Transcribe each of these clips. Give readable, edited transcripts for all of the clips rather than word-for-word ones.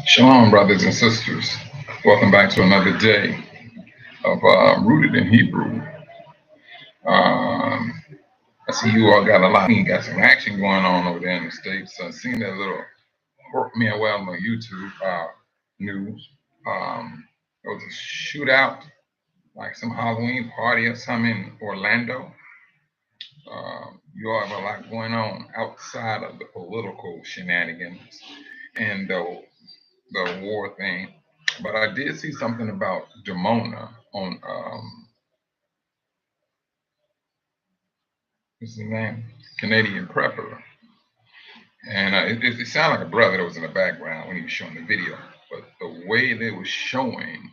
Shalom, brothers and sisters. Welcome back to another day of Rooted in Hebrew. I see you all got a lot. You got some action going on over there in the States. I seen that little work me well on YouTube news. There was a shootout, like some Halloween party or something in Orlando. You all have a lot going on outside of the political shenanigans and the war thing. But I did see something about Demona on what's his name? Canadian Prepper. And it sounded like a brother that was in the background when he was showing the video. But the way they were showing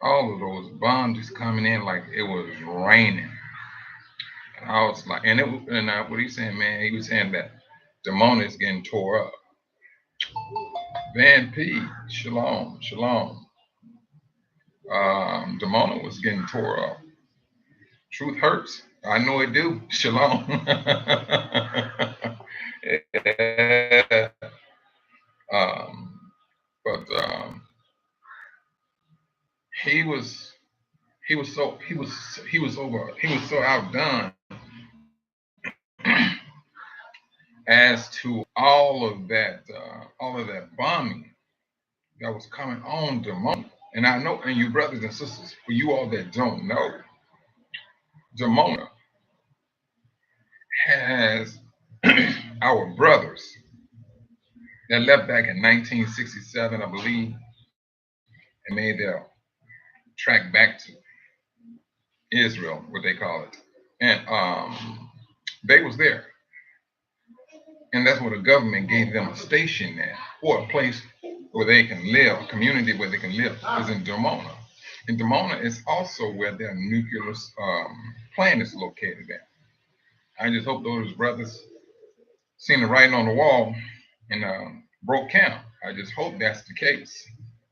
all of those bombs just coming in like it was raining. And I was like, what he's saying, man, he was saying that Demona is getting tore up. Van P, shalom, shalom. Demona was getting tore up. Truth hurts. I know it do. Shalom. Yeah. But he was so outdone as to all of that bombing that was coming on Demona. And I know, and you brothers and sisters, for you all that don't know, Demona has our brothers that left back in 1967, I believe, and made their track back to Israel, what they call it. And they was there. And that's where the government gave them a station there, or a place where they can live, a community where they can live, is in Demona. And Demona is also where their nuclear plant is located at. I just hope those brothers seen the writing on the wall and broke camp. I just hope that's the case,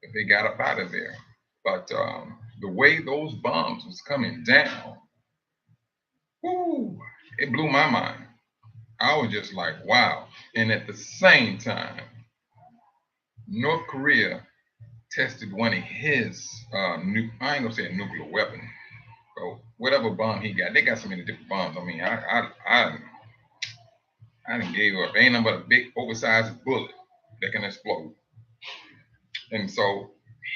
that they got up out of there. But the way those bombs was coming down, whoo, it blew my mind. I was just like, wow. And at the same time, North Korea tested one of his, I ain't gonna say a nuclear weapon, but whatever bomb he got. They got so many different bombs. I mean, I didn't gave up. Ain't nothing but a big oversized bullet that can explode. And so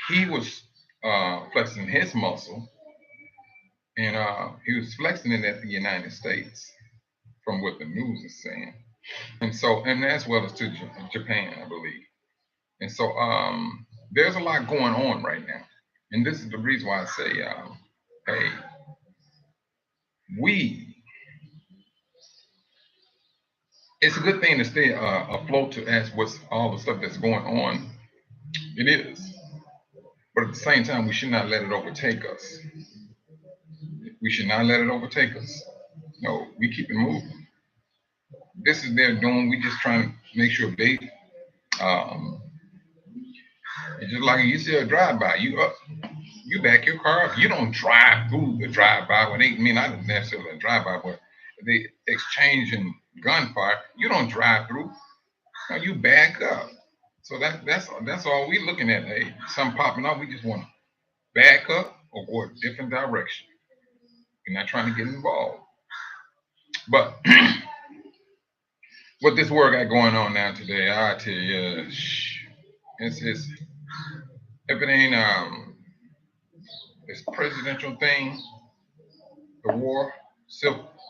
he was flexing his muscle, and he was flexing it at the United States, from what the news is saying. And so, and as well as to Japan, I believe. And so there's a lot going on right now. And this is the reason why I say, hey, it's a good thing to stay afloat to ask what's all the stuff that's going on. It is. But at the same time, we should not let it overtake us. We should not let it overtake us. No, we keep it moving. This is their doing. We just trying to make sure they, it's just like you see a drive-by, you back your car up. You don't drive through the drive-by when they, not necessarily a drive-by, but they exchanging gunfire. You don't drive through. No, you back up. So that's all we looking at. Hey, something popping up, we just want to back up or go a different direction. You're not trying to get involved. But what this work got going on now today, I tell you, it's if it ain't this presidential thing, the war,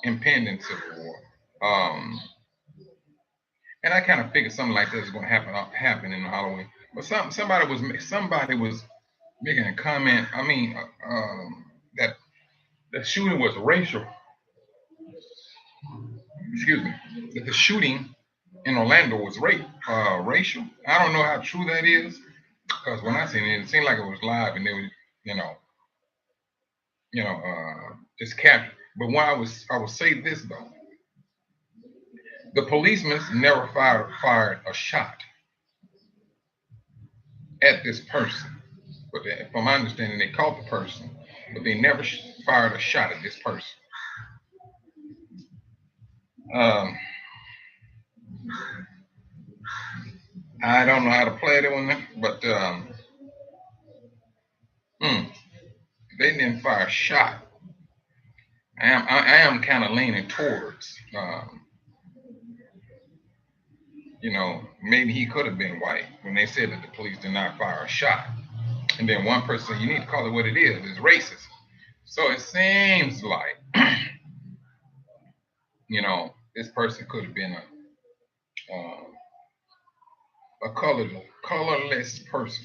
impending civil war. And I kind of figured something like this is going to happen in Halloween. But somebody was making a comment. I mean, that the shooting was racial. Excuse me. That the shooting in Orlando was racial. I don't know how true that is, because when I seen it, it seemed like it was live and they were, just captured. But when I will say this though, the policemen never fired a shot at this person. But from my understanding, they caught the person, but they never fired a shot at this person. Um, I don't know how to play that one, but mm, they didn't fire a shot. I am kind of leaning towards, maybe he could have been white when they said that the police did not fire a shot. And then one person said, you need to call it what it is. It's racist. So it seems like, this person could have been a colorless person.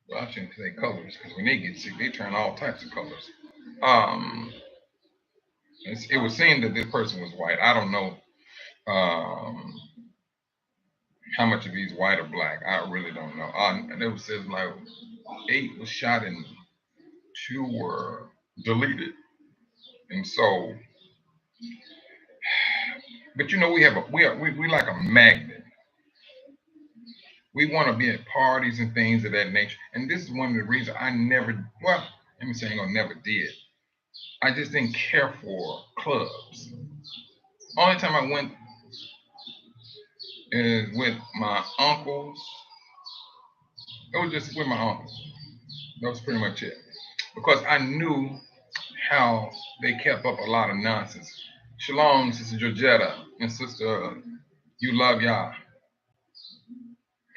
Well, I shouldn't say colors because when they get sick, they turn all types of colors. Um, it would seem that this person was white. I don't know um, how much of he's white or black. I really don't know. And it says like 8 was shot and 2 were deleted. And so, but we like a magnet. We want to be at parties and things of that nature. And this is one of the reasons I never, well, let me say I ain't gonna never did. I just didn't care for clubs. Only time I went is with my uncles. It was just with my uncles. That was pretty much it. Because I knew how they kept up a lot of nonsense. Shalom, Sister Georgetta, and Sister You Love Yah,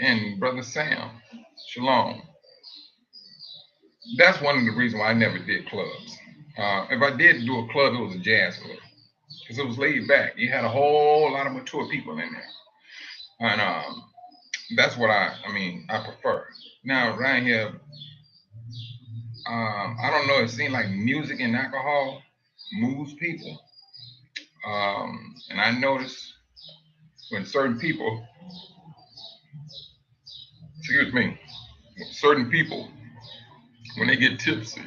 and Brother Sam. Shalom. That's one of the reasons why I never did clubs. If I did do a club, it was a jazz club because it was laid back. You had a whole lot of mature people in there, and that's what I prefer. Now, right here, I don't know. It seems like music and alcohol moves people, and I notice when certain people, excuse me, certain people when they get tipsy,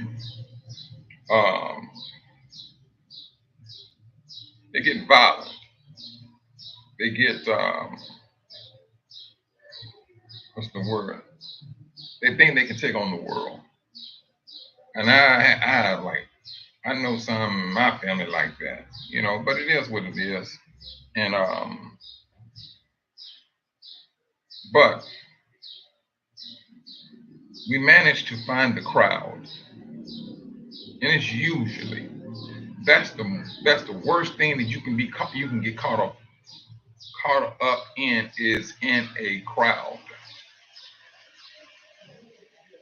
um, they get violent. They get what's the word? They think they can take on the world, and I have like I know some in my family like that, but it is what it is, and but we managed to find the crowd, and it's usually that's the worst thing that you can get caught up in is in a crowd.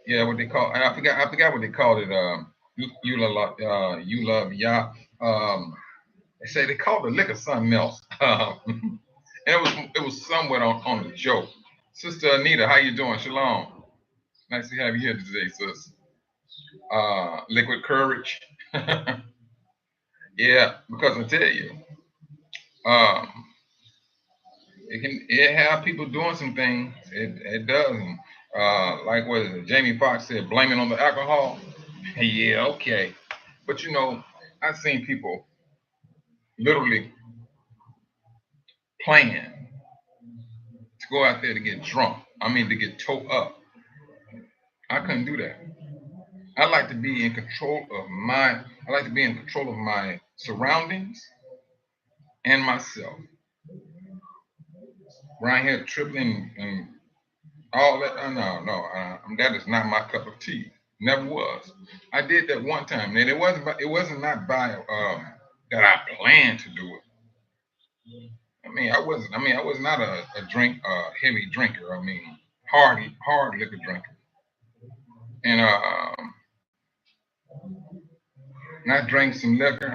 Yeah, what they call I forgot what they called it. You love Yah. They say they called the liquor something else. And it was somewhat on the joke. Sister Anita, how you doing? Shalom. Nice to have you here today, sis. Liquid courage. Yeah, because I tell you, um, it have people doing some things. It does. And, like what is it? Jamie Foxx said, blaming on the alcohol. Yeah, okay. But I've seen people literally plan to go out there to get drunk. To get towed up. I couldn't do that. I like to be in control of my surroundings and myself. Around here tripping and all that. That is not my cup of tea. Never was. I did that one time, and it wasn't not by that I planned to do it. I was not a heavy drinker. Hard liquor drinker. And and I drank some liquor.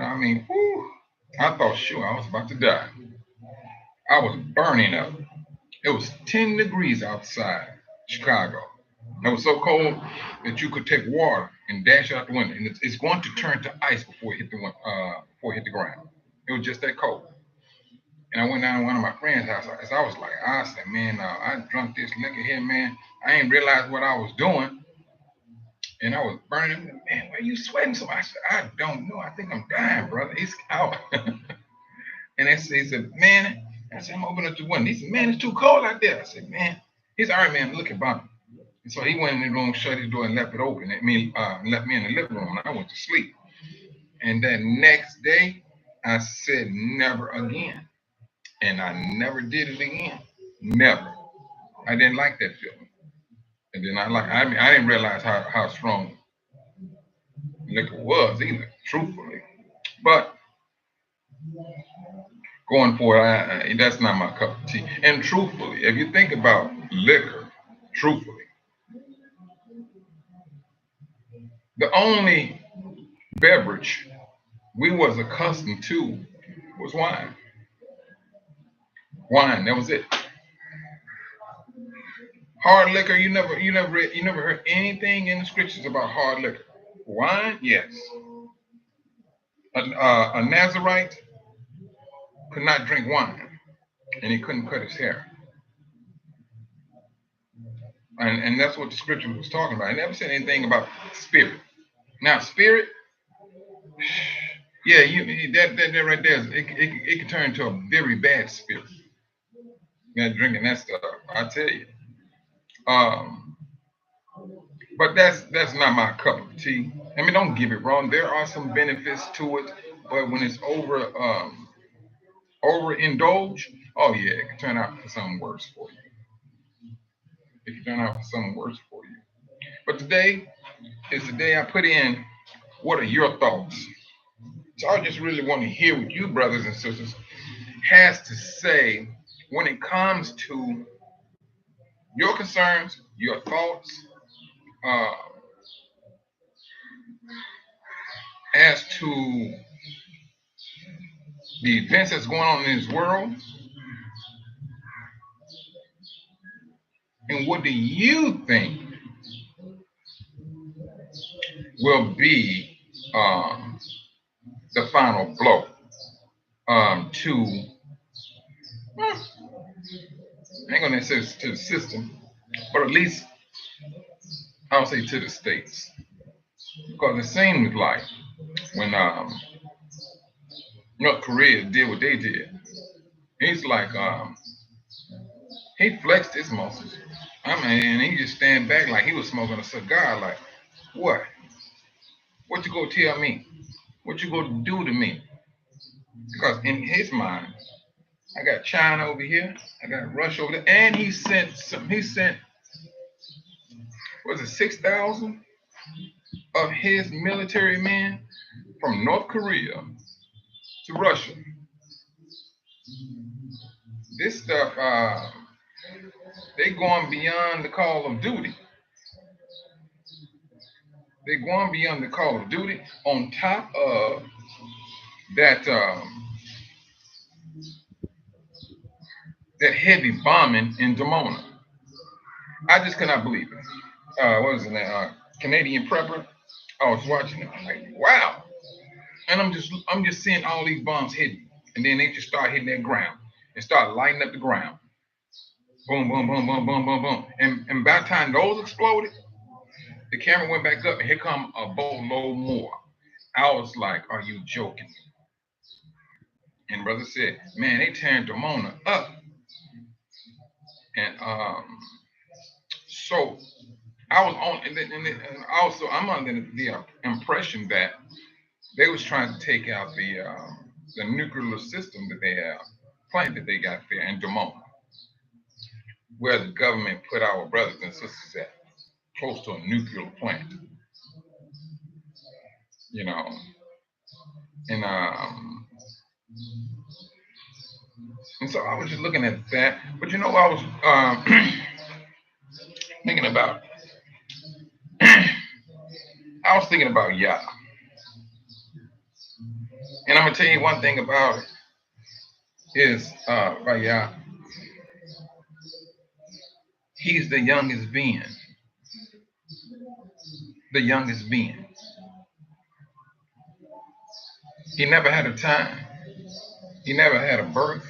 Whew, I thought sure I was about to die. I was burning up. It was 10 degrees outside Chicago. It was so cold that you could take water and dash out the window, and it's going to turn to ice before it hit the ground. It was just that cold. And I went down to one of my friends' house. I said, man, I drunk this liquor here, man. I ain't realized what I was doing, and I was burning. Man, why are you sweating so? I said, I don't know. I think I'm dying, brother. It's out. And he said, man, I said, I'm opening up the window. He said, man, it's too cold out there. I said, man, he's all right, man, look about me. And so he went in the room, shut his door, and left it open. Left me in the living room, and I went to sleep. And then next day, I said never again. And I never did it again. Never. I didn't like that feeling. And then I mean, I didn't realize how strong liquor was either, truthfully. But going forward, that's not my cup of tea. And truthfully, if you think about liquor, truthfully, the only beverage we was accustomed to was wine. Wine, that was it. Hard liquor, you never heard anything in the scriptures about hard liquor. Wine, yes. A Nazarite could not drink wine, and he couldn't cut his hair. And that's what the scripture was talking about. It never said anything about spirit. Now, spirit, yeah, that right there, it can turn into a very bad spirit. You're drinking that stuff, I tell you. Um, but that's not my cup of tea. I mean, don't get it wrong. There are some benefits to it, but when it's overindulge, oh yeah, it can turn out for something worse for you. It can turn out for something worse for you. But today is the day I put in. What are your thoughts? So I just really want to hear what you, brothers and sisters, has to say when it comes to your concerns, your thoughts, uh, as to the events that's going on in this world, and what do you think will be the final blow to, I ain't gonna say to the system, but at least I'll say to the states, because it seems like when North Korea did what they did, he's like he flexed his muscles. I mean, and he just stand back like he was smoking a cigar. Like, what? What you gonna tell me? What you gonna do to me? Because in his mind, I got China over here, I got Russia over there, and he sent some. He sent, was it 6,000 of his military men from North Korea to Russia. This stuff, they going beyond the call of duty. They're going beyond the call of duty. On top of that, that heavy bombing in Demona, I just cannot believe it. What was it? Canadian Prepper. I was watching it. I'm like, wow. And I'm just seeing all these bombs hitting, and then they just start hitting that ground and start lighting up the ground. Boom, boom, boom, boom, boom, boom, boom. And by the time those exploded, the camera went back up, and here come a boatload more. I was like, are you joking? And brother said, man, they tearing Demona up. And so I was on, and also I'm under the impression that they was trying to take out the nuclear system that they have, plant that they got there in Demona, where the government put our brothers and sisters at, close to a nuclear plant, you know. And and so I was just looking at that. But you know, I was thinking about, I was thinking about Yah. And I'm gonna tell you one thing about it is by Yah, he's the youngest being. The youngest being. He never had a time. He never had a birth.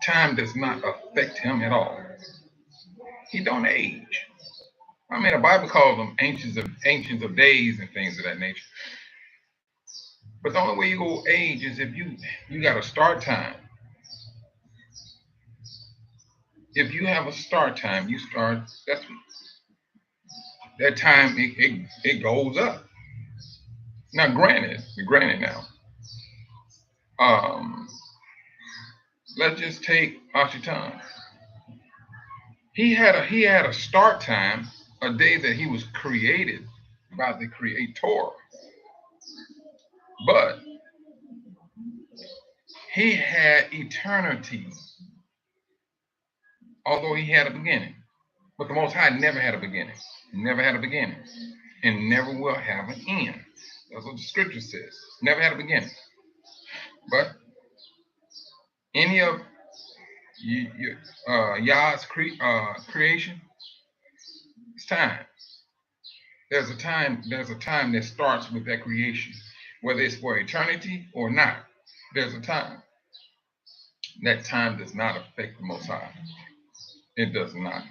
Time does not affect him at all. He don't age. I mean, the Bible calls them ancients of days and things of that nature. But the only way you go age is if you got a start time. If you have a start time, you start. That's that time. It goes up. Now, granted now. let's just take Ashitan. He had a start time, a day that he was created by the Creator, but he had eternity, although he had a beginning. But the Most High never had a beginning, never had a beginning, and never will have an end. That's what the Scripture says. Never had a beginning. But any of Yah's creation, it's time. There's a time that starts with that creation, whether it's for eternity or not. There's a time. That time does not affect the Most High. It does not.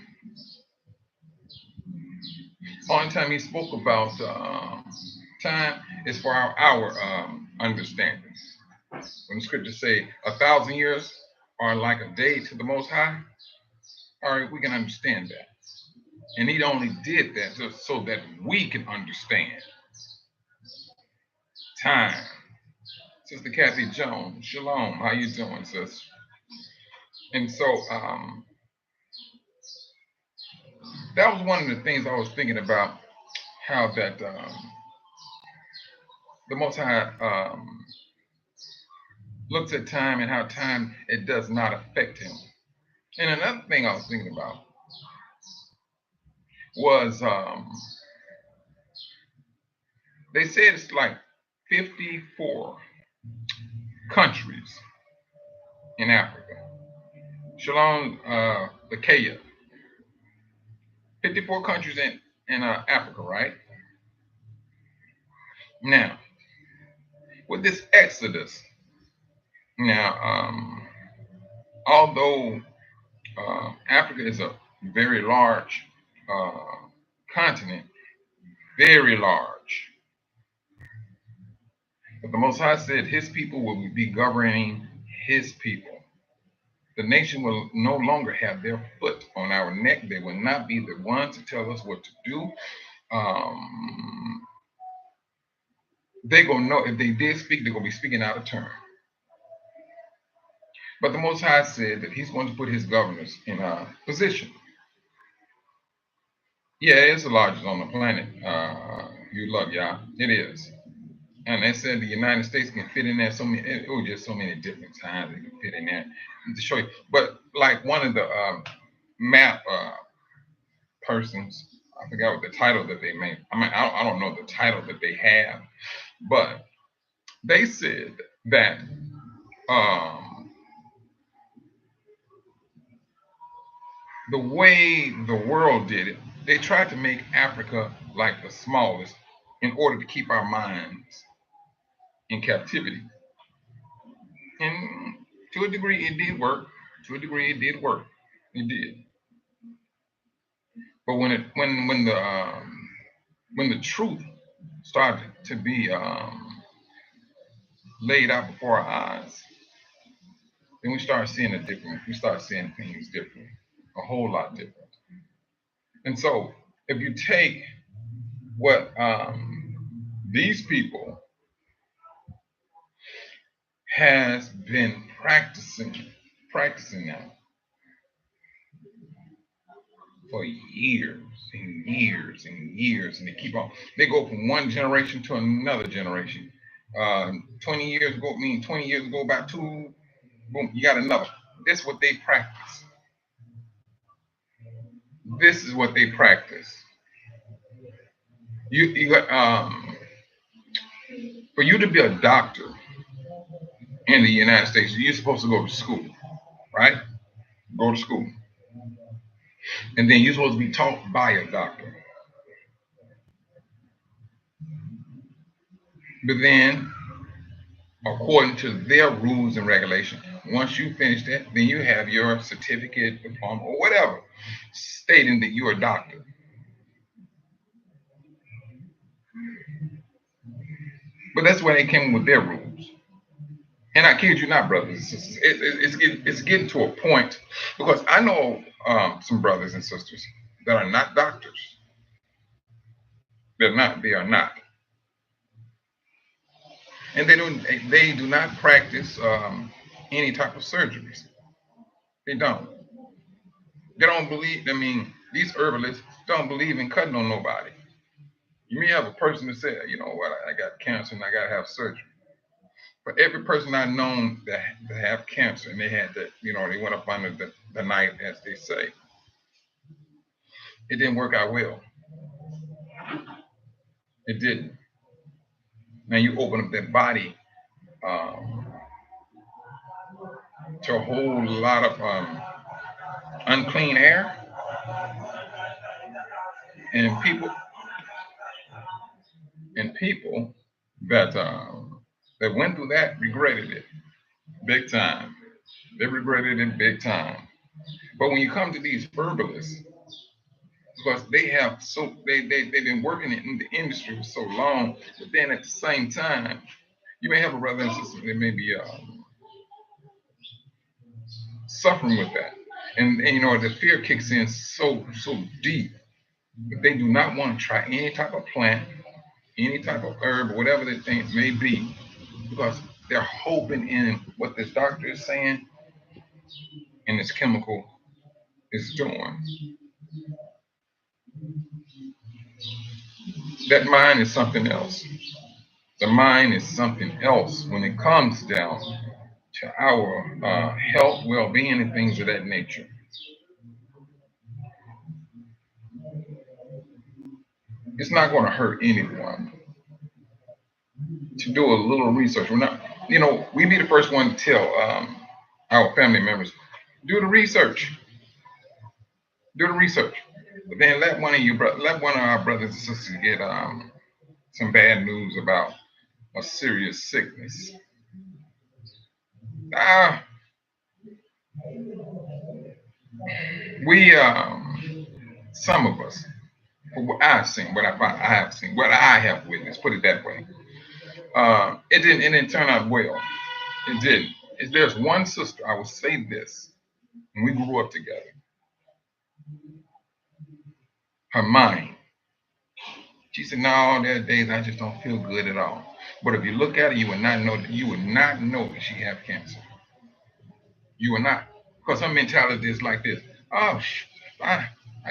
Only time he spoke about time is for our understanding. When the scriptures say 1,000 years are like a day to the Most High, all right, we can understand that. And he only did that just so that we can understand time. Sister Kathy Jones, shalom. How you doing, sis? And so that was one of the things I was thinking about, how that the Most High looks at time and how time, it does not affect him. And another thing I was thinking about was they said it's like 54 countries in Africa. Shalom, Lakaya. 54 countries in Africa, right? Now, with this Exodus, now, although Africa is a very large continent, very large, but the Most High said his people will be governing his people. The nation will no longer have their foot on our neck. They will not be the ones to tell us what to do. They're going to know, if they did speak, they're going to be speaking out of turn. But the Most High said that he's going to put his governors in a position. Yeah, it's the largest on the planet. You love y'all. It is. And they said the United States can fit in there so many, it was just so many different times it can fit in there to show you. But like one of the map persons, I forgot what the title that they made. I mean, I don't know the title that they have, but they said that the way the world did it, they tried to make Africa like the smallest in order to keep our minds in captivity. And to a degree, it did work. To a degree, it did work. It did. But when the truth started to be laid out before our eyes, then we start seeing it different. We start seeing things different, a whole lot different. And so, if you take what these people has been practicing now for years and years and years, and they keep on. They go from one generation to another generation. 20 years ago, 20 years ago, about two, boom, you got another. This is what they practice. This is what they practice. You got for you to be a doctor in the United States, you're supposed to go to school, right? Go to school. And then you're supposed to be taught by a doctor. But then, according to their rules and regulations, once you finish that, then you have your certificate, diploma, or whatever, stating that you're a doctor. But that's where they came with their rules. And I kid you not, brothers and sisters, it's getting to a point, because I know some brothers and sisters that are not doctors. They are not. And they do not practice any type of surgeries. They don't. They don't believe. I mean, these herbalists don't believe in cutting on nobody. You may have a person that say, you know what, I got cancer and I got to have surgery. For every person I've known that have cancer and they had that, you know, they went up under the knife, as they say, it didn't work out well. It didn't. Now you open up that body um, to a whole lot of unclean air, and people that went through that regretted it big time. They regretted it big time. But when you come to these herbalists, because they've been working in the industry for so long, but then at the same time, you may have a brother and sister that may be suffering with that, and you know the fear kicks in so deep that they do not want to try any type of plant, any type of herb, whatever the thing may be, because they're hoping in what this doctor is saying and this chemical is doing. That mind is something else. The mind is something else when it comes down to our health, well-being, and things of that nature. It's not going to hurt anyone to do a little research. We're not, you know, we be the first one to tell our family members, do the research, do the research. But then let one of our brothers and sisters get some bad news about a serious sickness. Ah, we some of us, from what I've seen, I have seen, what I have witnessed, put it that way. It didn't turn out well. It didn't. If there's one sister, I will say this, and we grew up together. Her mind. She said, "No, there are days I just don't feel good at all." But if you look at her, you would not know that she have cancer. You will not, because her mentality is like this: "Oh, I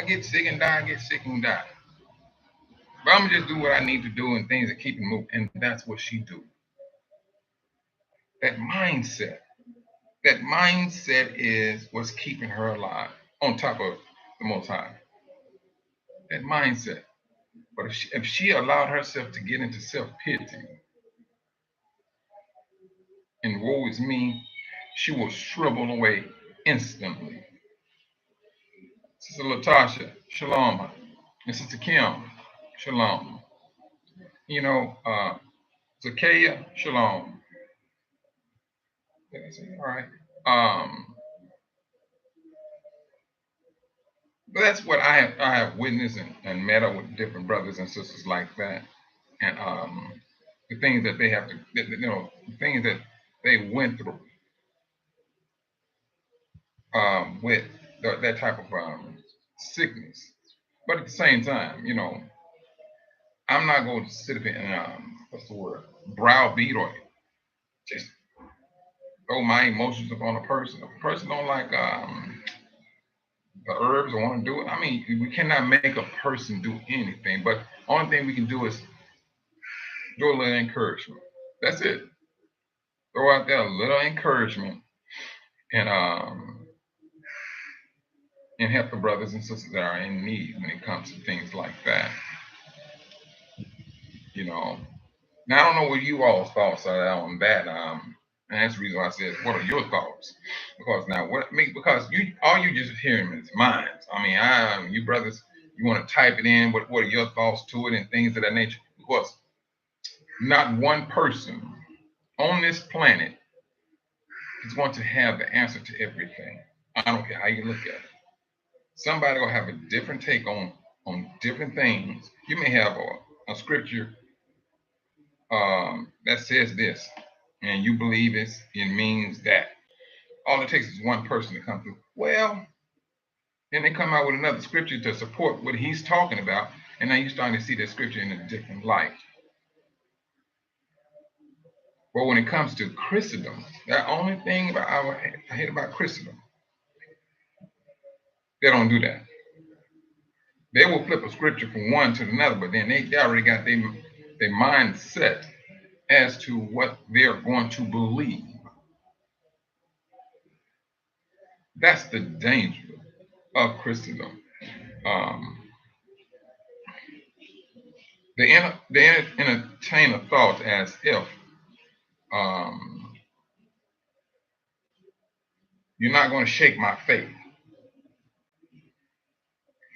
get sick and die. I get sick and die. But I'm gonna just do what I need to do and things that keep me moving." And that's what she do. That mindset. That mindset is what's keeping her alive. On top of the Most High. That mindset. But if she allowed herself to get into self pity and woe is me, she will shrivel away instantly. Sister Latasha, shalom. And Sister Kim, shalom. You know, Zakaya, shalom. Did I say it? All right. But that's what I have witnessed and met up with different brothers and sisters like that, and the things that they have to, you know, the things that they went through with that type of sickness. But at the same time, you know, I'm not going to sit up and what's the word, browbeat or just throw my emotions upon a person. If a person don't like the herbs or want to do it, I mean, we cannot make a person do anything. But only thing we can do is do a little encouragement. That's it. Throw out there a little encouragement and help the brothers and sisters that are in need when it comes to things like that. You know. Now I don't know what you all's thoughts are on that. And that's the reason why I said, what are your thoughts? Because now because you just hearing is mine. I mean, you brothers, you want to type it in. What are your thoughts to it and things of that nature? Because not one person on this planet is going to have the answer to everything. I don't care how you look at it. Somebody will have a different take on different things. You may have a scripture that says this, and you believe it means that. All it takes is one person to come through. Well, then they come out with another scripture to support what he's talking about, and now you're starting to see that scripture in a different light. But when it comes to Christendom, the only thing about I hate about Christendom, they don't do that. They will flip a scripture from one to another, but then they already got their mindset as to what they're going to believe. That's the danger of Christendom. Um, they entertain a thought as if um, you're not going to shake my faith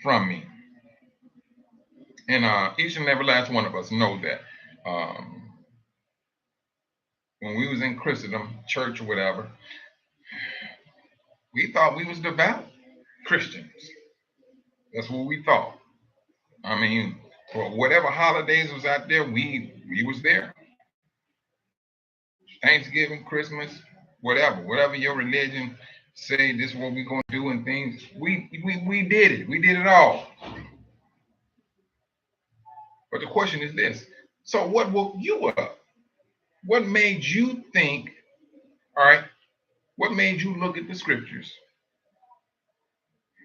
from me. And each and every last one of us know that when we was in Christendom, church or whatever, we thought we was devout Christians. That's what we thought. I mean, for whatever holidays was out there, we was there. Thanksgiving, Christmas, whatever your religion say, this is what we're gonna do and things. We did it. We did it all. But the question is this: so what woke you up? What made you think? All right, what made you look at the scriptures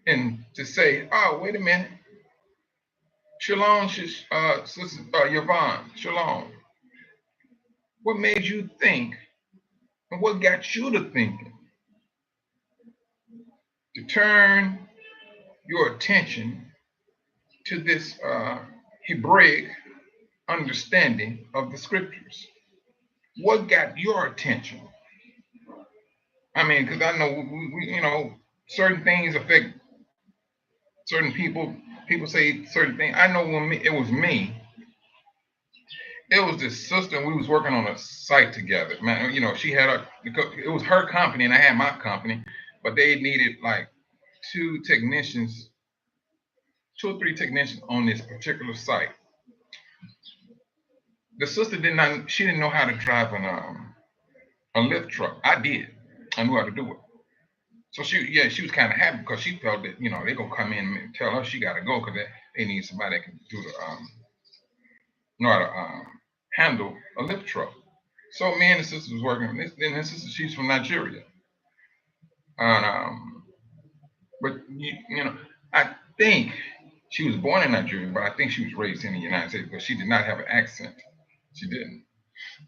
and to say, "Oh, wait a minute, Shalom, Sister Yvonne, Shalom." What made you think, and what got you to thinking to turn your attention to this Hebraic understanding of the scriptures? What got your attention? I mean, because I know certain things affect certain people. People say certain things. I know when it was me, it was this sister, and we was working on a site together. Man, she had it was her company and I had my company, but they needed like two or three technicians on this particular site. The sister she didn't know how to drive a lift truck. I did. I knew how to do it. So she was kind of happy because she felt that they're gonna come in and tell her she got to go because they need somebody that can do the know how to handle a lift truck. So me and the sister was working. And this sister, she's from Nigeria, and but I think she was born in Nigeria, but I think she was raised in the United States because she did not have an accent. She didn't.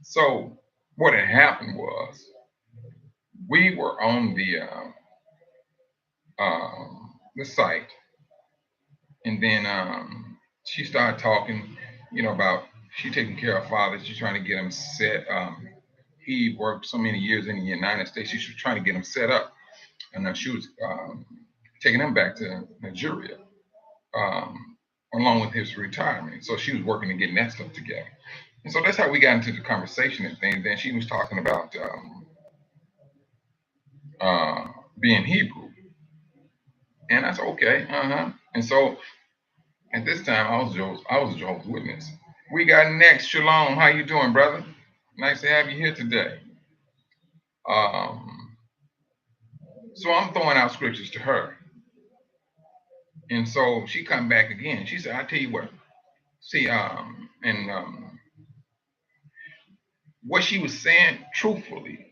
So what had happened was we were on the site, and then she started talking, about she taking care of father. She's trying to get him set. He worked so many years in the United States. She was trying to get him set up, and then she was taking him back to Nigeria along with his retirement. So she was working and getting that stuff together. And so that's how we got into the conversation and things. Then she was talking about being Hebrew. And I said, okay, And so at this time, I was a Jehovah's Witness. We got next, Shalom. How you doing, brother? Nice to have you here today. So I'm throwing out scriptures to her. And so she come back again. She said, I tell you what, see, what she was saying truthfully,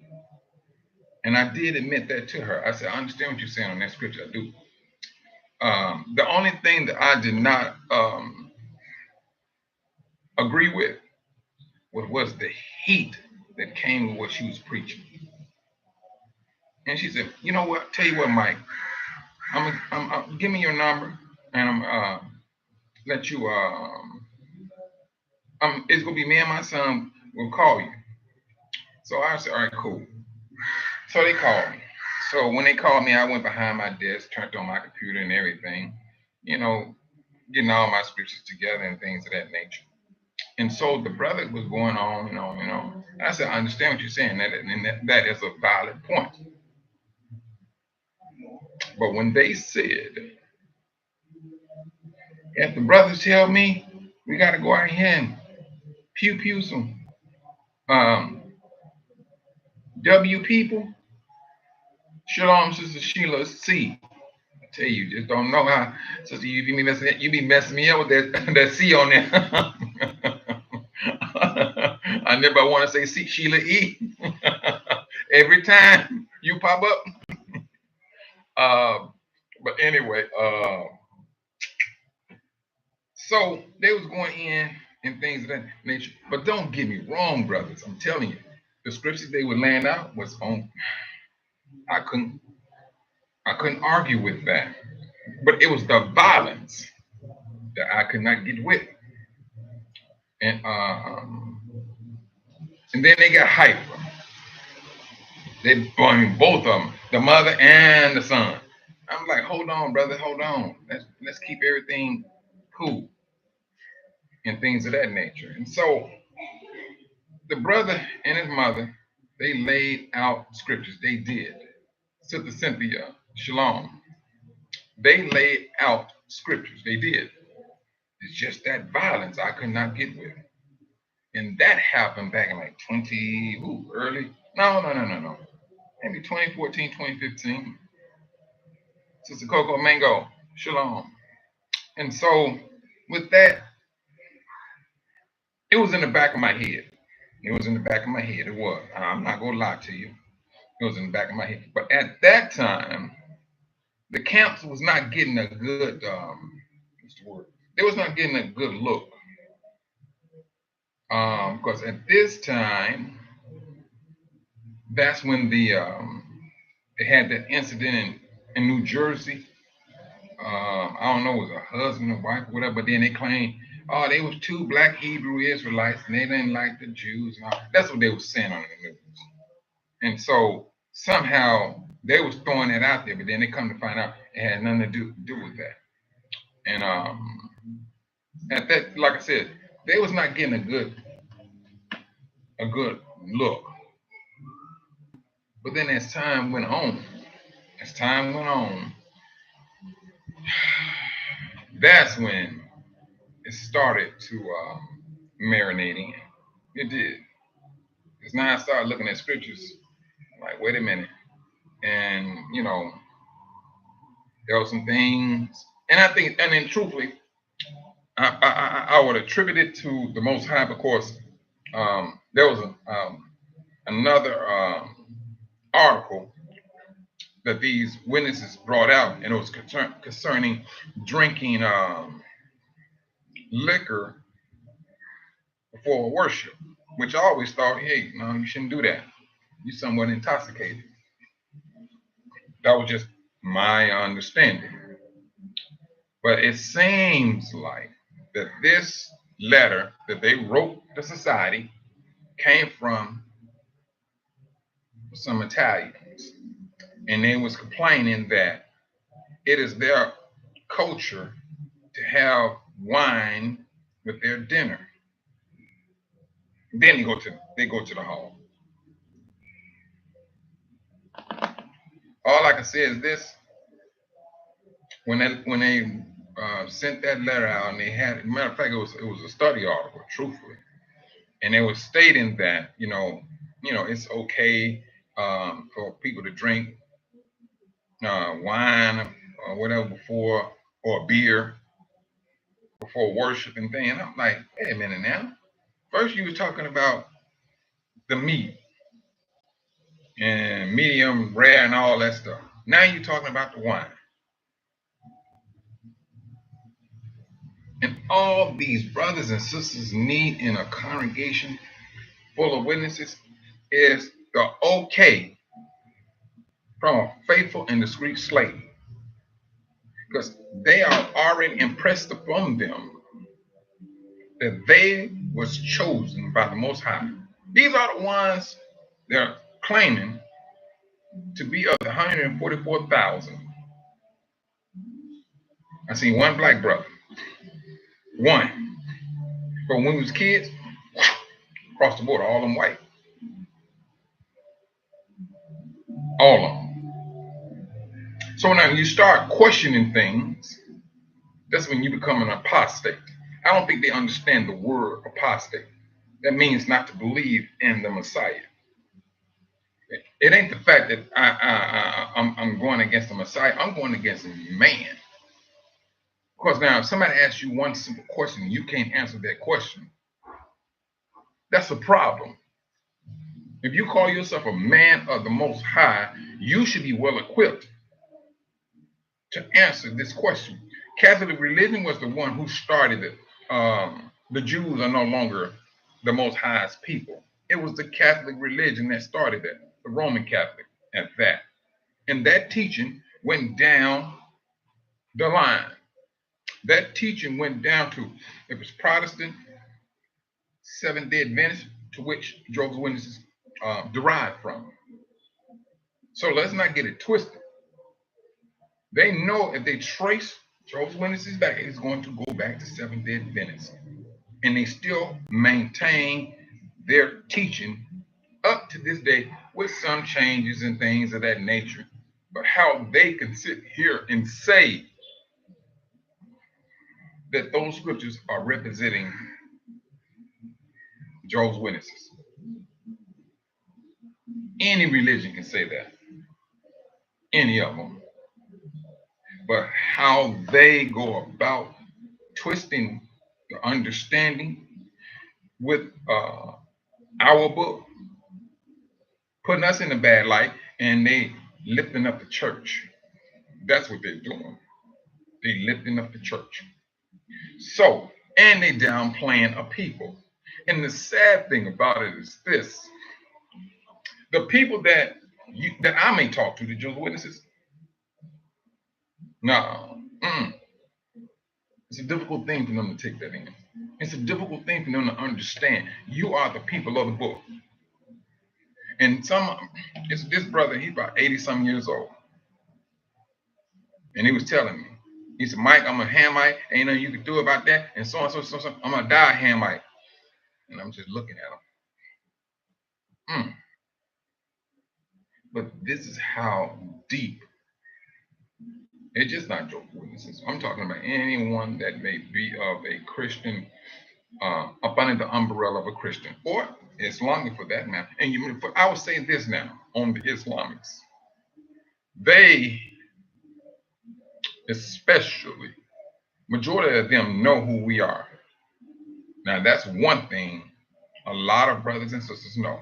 and I did admit that to her. I said, I understand what you're saying on that scripture. I do. The only thing that I did not agree with was the heat that came with what she was preaching. And she said, you know what? Tell you what, Mike, I'm give me your number, and I'm let you. It's gonna be me and my son. Will call you. So I said, all right, cool. So they called me. So when they called me, I went behind my desk, turned on my computer and everything, getting all my scriptures together and things of that nature. And so the brother was going on. I said, I understand what you're saying, and that is a valid point. But when they said, if the brothers tell me we got to go out here and pew some W people, Shalom, Sister Sheila C. I tell you, just don't know how, Sister, you be messing me up with that C on there. I never want to say see Sheila E. Every time you pop up. But anyway, so they was going in and things of that nature. But don't get me wrong, brothers. I'm telling you, the scriptures they would land out was on. I couldn't argue with that. But it was the violence that I could not get with. And then they got hyper. I mean, both of them, the mother and the son. I'm like, hold on, brother, hold on. Let's keep everything cool and things of that nature. And so the brother and his mother, they laid out scriptures. They did. Sister Cynthia, Shalom. They laid out scriptures. They did. It's just that violence I could not get with. And that happened back in like early. No. Maybe 2014, 2015. Sister Coco Mango, Shalom. And so with that, it was in the back of my head. It was in the back of my head. It was. I'm not going to lie to you. It was in the back of my head. But at that time, the camps was not getting a good, what's the word? They was not getting a good look. Because at this time, that's when they had that incident in New Jersey. I don't know, it was a husband or wife or whatever, but then they claimed, oh, they was two black Hebrew Israelites and they didn't like the Jews. And all. That's what they were saying on the news. And so somehow they was throwing that out there, but then they come to find out it had nothing to do with that. And at that, like I said, they was not getting a good look. But then as time went on, that's when it started to marinate in. It did. Because now I started looking at scriptures, like, wait a minute. And, there were some things, and I think, and then truthfully, I would attribute it to the Most High because there was another article that these witnesses brought out, and it was concerning drinking liquor before worship, which I always thought, hey, no, you shouldn't do that. You're somewhat intoxicated. That was just my understanding. But it seems like that this letter that they wrote to society came from some Italians. And they was complaining that it is their culture to have wine with their dinner. Then they go to the hall. All I can say is this: when they sent that letter out, and they had, matter of fact, it was a study article, truthfully, and they were stating that it's okay for people to drink wine or whatever before, or beer before worship and thing. And I'm like, wait a minute now. First you were talking about the meat and medium rare and all that stuff. Now you're talking about the wine. And all these brothers and sisters need in a congregation full of witnesses is the okay from a faithful and discreet slave. Because they are already impressed upon them that they was chosen by the Most High. These are the ones they're claiming to be of the 144,000. I seen one black brother. One. But when we was kids, across the border, all of them white. All of them. So now you start questioning things, that's when you become an apostate. I don't think they understand the word apostate. That means not to believe in the Messiah. It ain't the fact that I'm going against the Messiah. I'm going against man. Because now if somebody asks you one simple question, you can't answer that question. That's a problem. If you call yourself a man of the Most High, you should be well equipped to answer this question. Catholic religion was the one who started it. The Jews are no longer the Most High's people. It was the Catholic religion that started that, the Roman Catholic at that. And that teaching went down the line. That teaching went down to, it was Protestant, Seventh-day Adventist, to which Jehovah's Witnesses derived from. So let's not get it twisted. They know if they trace Jehovah's Witnesses back, it's going to go back to Seventh-day Adventists. And they still maintain their teaching up to this day with some changes and things of that nature. But how they can sit here and say that those scriptures are representing Jehovah's Witnesses. Any religion can say that. Any of them. But how they go about twisting the understanding with our book, putting us in a bad light, and they lifting up the church. That's what they're doing. They lifting up the church. So, and they downplaying a people. And the sad thing about it is this: the people that I may talk to, the Jehovah's Witnesses, no, it's a difficult thing for them to take that in. It's a difficult thing for them to understand. You are the people of the book. And it's this brother, he's about 80 some years old. And he was telling me, he said, Mike, I'm a Hamite. Ain't nothing you can do about that. And so on, so. I'm going to die a Hamite. And I'm just looking at him. But this is how deep. It's just not Jehovah's Witnesses. I'm talking about anyone that may be of a Christian, up under the umbrella of a Christian, or Islamic for that matter. And I would say this now on the Islamics. They, especially, majority of them know who we are. Now, that's one thing a lot of brothers and sisters know.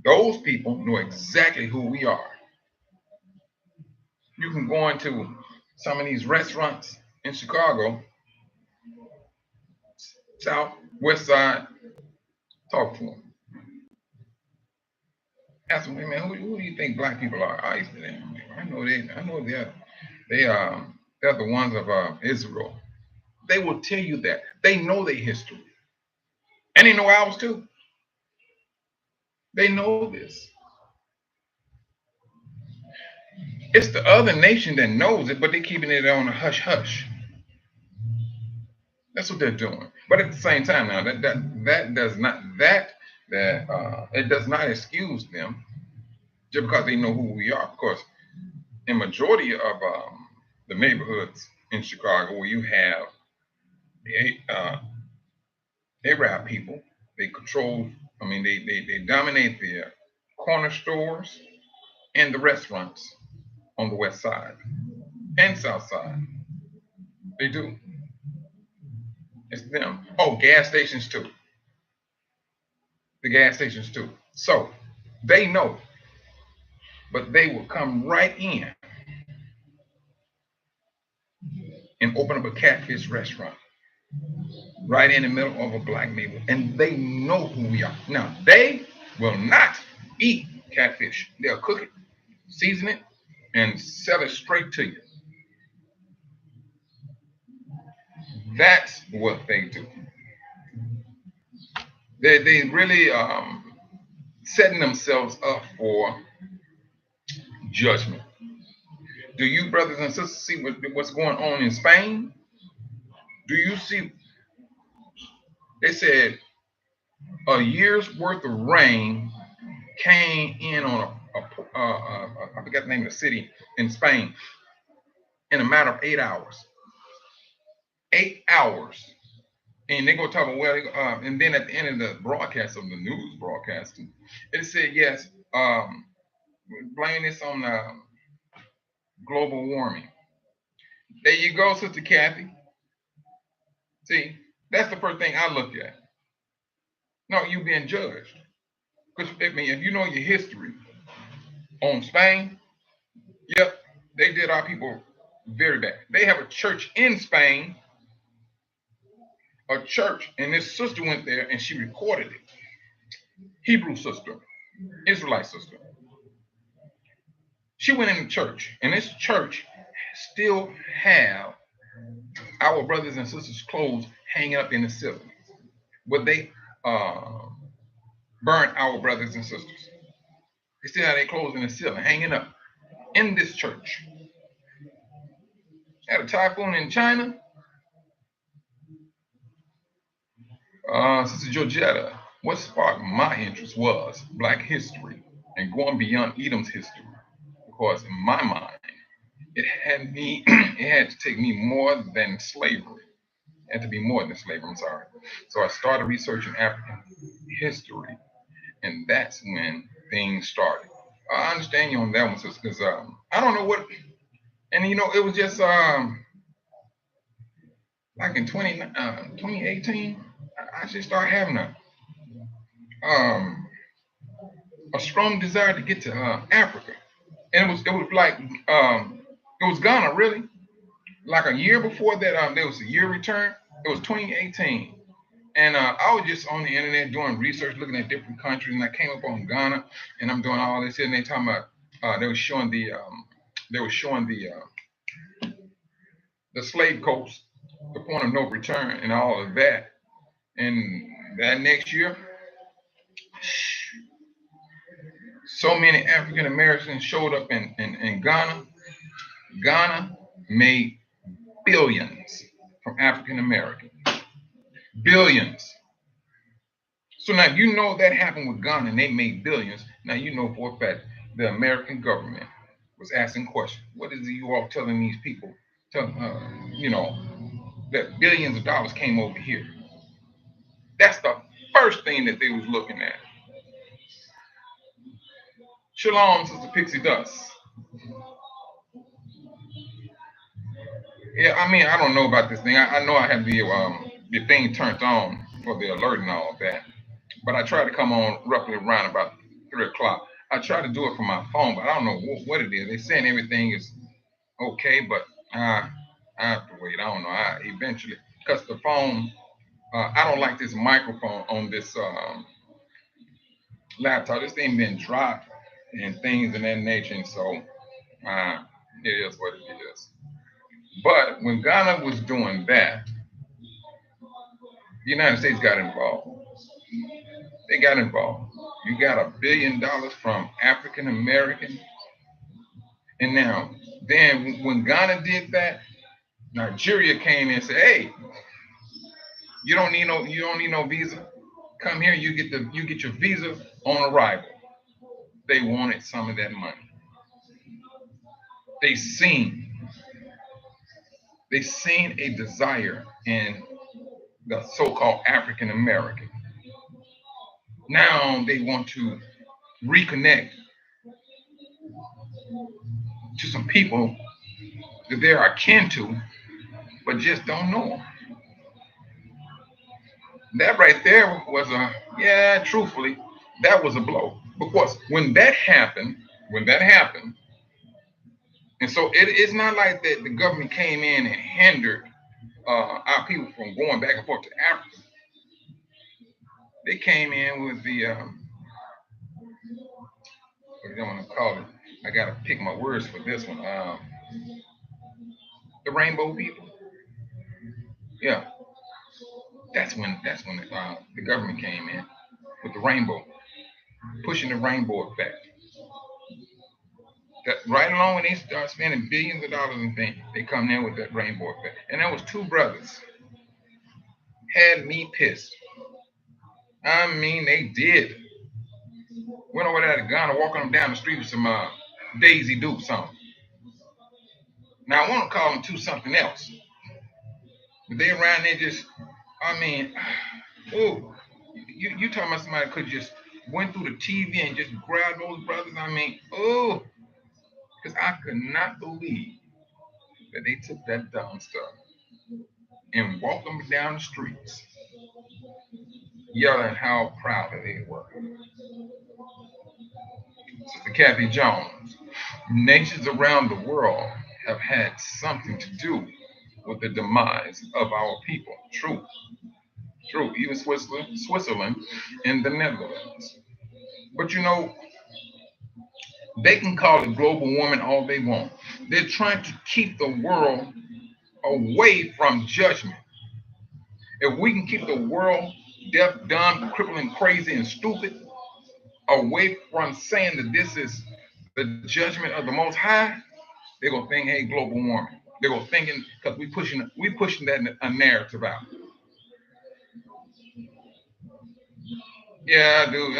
Those people know exactly who we are. You can go into some of these restaurants in Chicago, South, West Side, talk to them. Ask them, hey man, who do you think black people are? I used to them. I know they're the ones of Israel. They will tell you that. They know their history. And they know ours too. They know this. It's the other nation that knows it, but they're keeping it on a hush hush. That's what they're doing. But at the same time, now that does not it does not excuse them just because they know who we are. Of course, in majority of the neighborhoods in Chicago, where you have Arab people, they control. I mean, they dominate the corner stores and the restaurants on the west side and south side. They do. It's them. Oh, gas stations too. The gas stations too. So they know, but they will come right in and open up a catfish restaurant right in the middle of a black neighborhood, and they know who we are. Now they will not eat catfish. They'll cook it, season it, and sell it straight to you. That's what they do. They really setting themselves up for judgment. Do you brothers and sisters see what's going on in Spain? Do you see? They said a year's worth of rain came in on I forgot the name of the city in Spain in a matter of 8 hours. 8 hours. And they go talk about, well, and then at the end of the broadcast of the news broadcasting, it said, yes, blame this on global warming. There you go, Sister Kathy. See, that's the first thing I look at. No, you're being judged. Because I mean, if you know your history on Spain, yep, they did our people very bad. They have a church in Spain, a church, and this sister went there and she recorded it. Hebrew sister, Israelite sister. She went in the church, and this church still have our brothers and sisters' clothes hanging up in the ceiling. But they uh, burnt our brothers and sisters. They still have their clothes in the ceiling, hanging up in this church. Had a typhoon in China. Sister Georgetta, what sparked my interest was Black history and going beyond Edom's history. Because in my mind, it had to take me more than slavery. It had to be more than slavery, I'm sorry. So I started researching African history, and that's when things started. I understand you on that one, sister, because I don't know what, and it was just like in 2018, I just started having um, a strong desire to get to Africa, and it was like it was Ghana really. Like a year before that, there was a year return. It was 2018, and I was just on the internet doing research, looking at different countries, and I came up on Ghana, and I'm doing all this, and they talking about they were showing the slave coast, the point of no return, and all of that. And that next year, so many African Americans showed up in Ghana. Ghana made billions from African Americans. Billions. So now you know that happened with Ghana and they made billions. Now you know for a fact the American government was asking questions. What is it you all telling these people? That billions of dollars came over here. That's the first thing that they was looking at. Shalom, Sister Pixie Dust. Yeah, I mean, I don't know about this thing. I know I have the thing turned on for the alert and all of that, but I try to come on roughly around about 3 o'clock. I try to do it from my phone, but I don't know what it is. They're saying everything is okay, but I have to wait. I don't know. I eventually, because the phone, I don't like this microphone on this laptop. This thing been dropped and things of that nature, and so uh, it is what it is. But when Ghana was doing that, the United States got involved. They got involved. You got $1 billion from African American, and now then when Ghana did that, Nigeria came in and said, "Hey, you don't need no visa. Come here, you get your visa on arrival." They wanted some of that money. They seen they seen a desire in the so-called African American. Now they want to reconnect to some people that they're akin to, but just don't know them. That right there was truthfully, that was a blow. Because when that happened, and so it's not like that the government came in and hindered our people from going back and forth to Africa. They came in with what do I want to call it? I got to pick my words for this one. The rainbow people. Yeah, that's when the government came in with the rainbow, pushing the rainbow effect. That right along when they start spending billions of dollars and things, they come in with that rainbow effect. And that was two brothers. Had me pissed. I mean, they did. Went over there to Ghana, walking them down the street with some Daisy Duke song. Now I want to call them two something else, but they around there just, I mean, oh, you talking about somebody could just went through the TV and just grabbed those brothers? I mean, oh, because I could not believe that they took that dumb stuff and walked them down the streets. yelling how proud they were. Sister Kathy Jones, nations around the world have had something to do with the demise of our people. True, true. Even Switzerland and the Netherlands. But you know, they can call it global warming all they want. They're trying to keep the world away from judgment. If we can keep the world deaf, dumb, crippling, crazy, and stupid away from saying that this is the judgment of the Most High, they're gonna think, hey, global warming. They're gonna thinking because we pushing that a narrative out. Yeah, I do.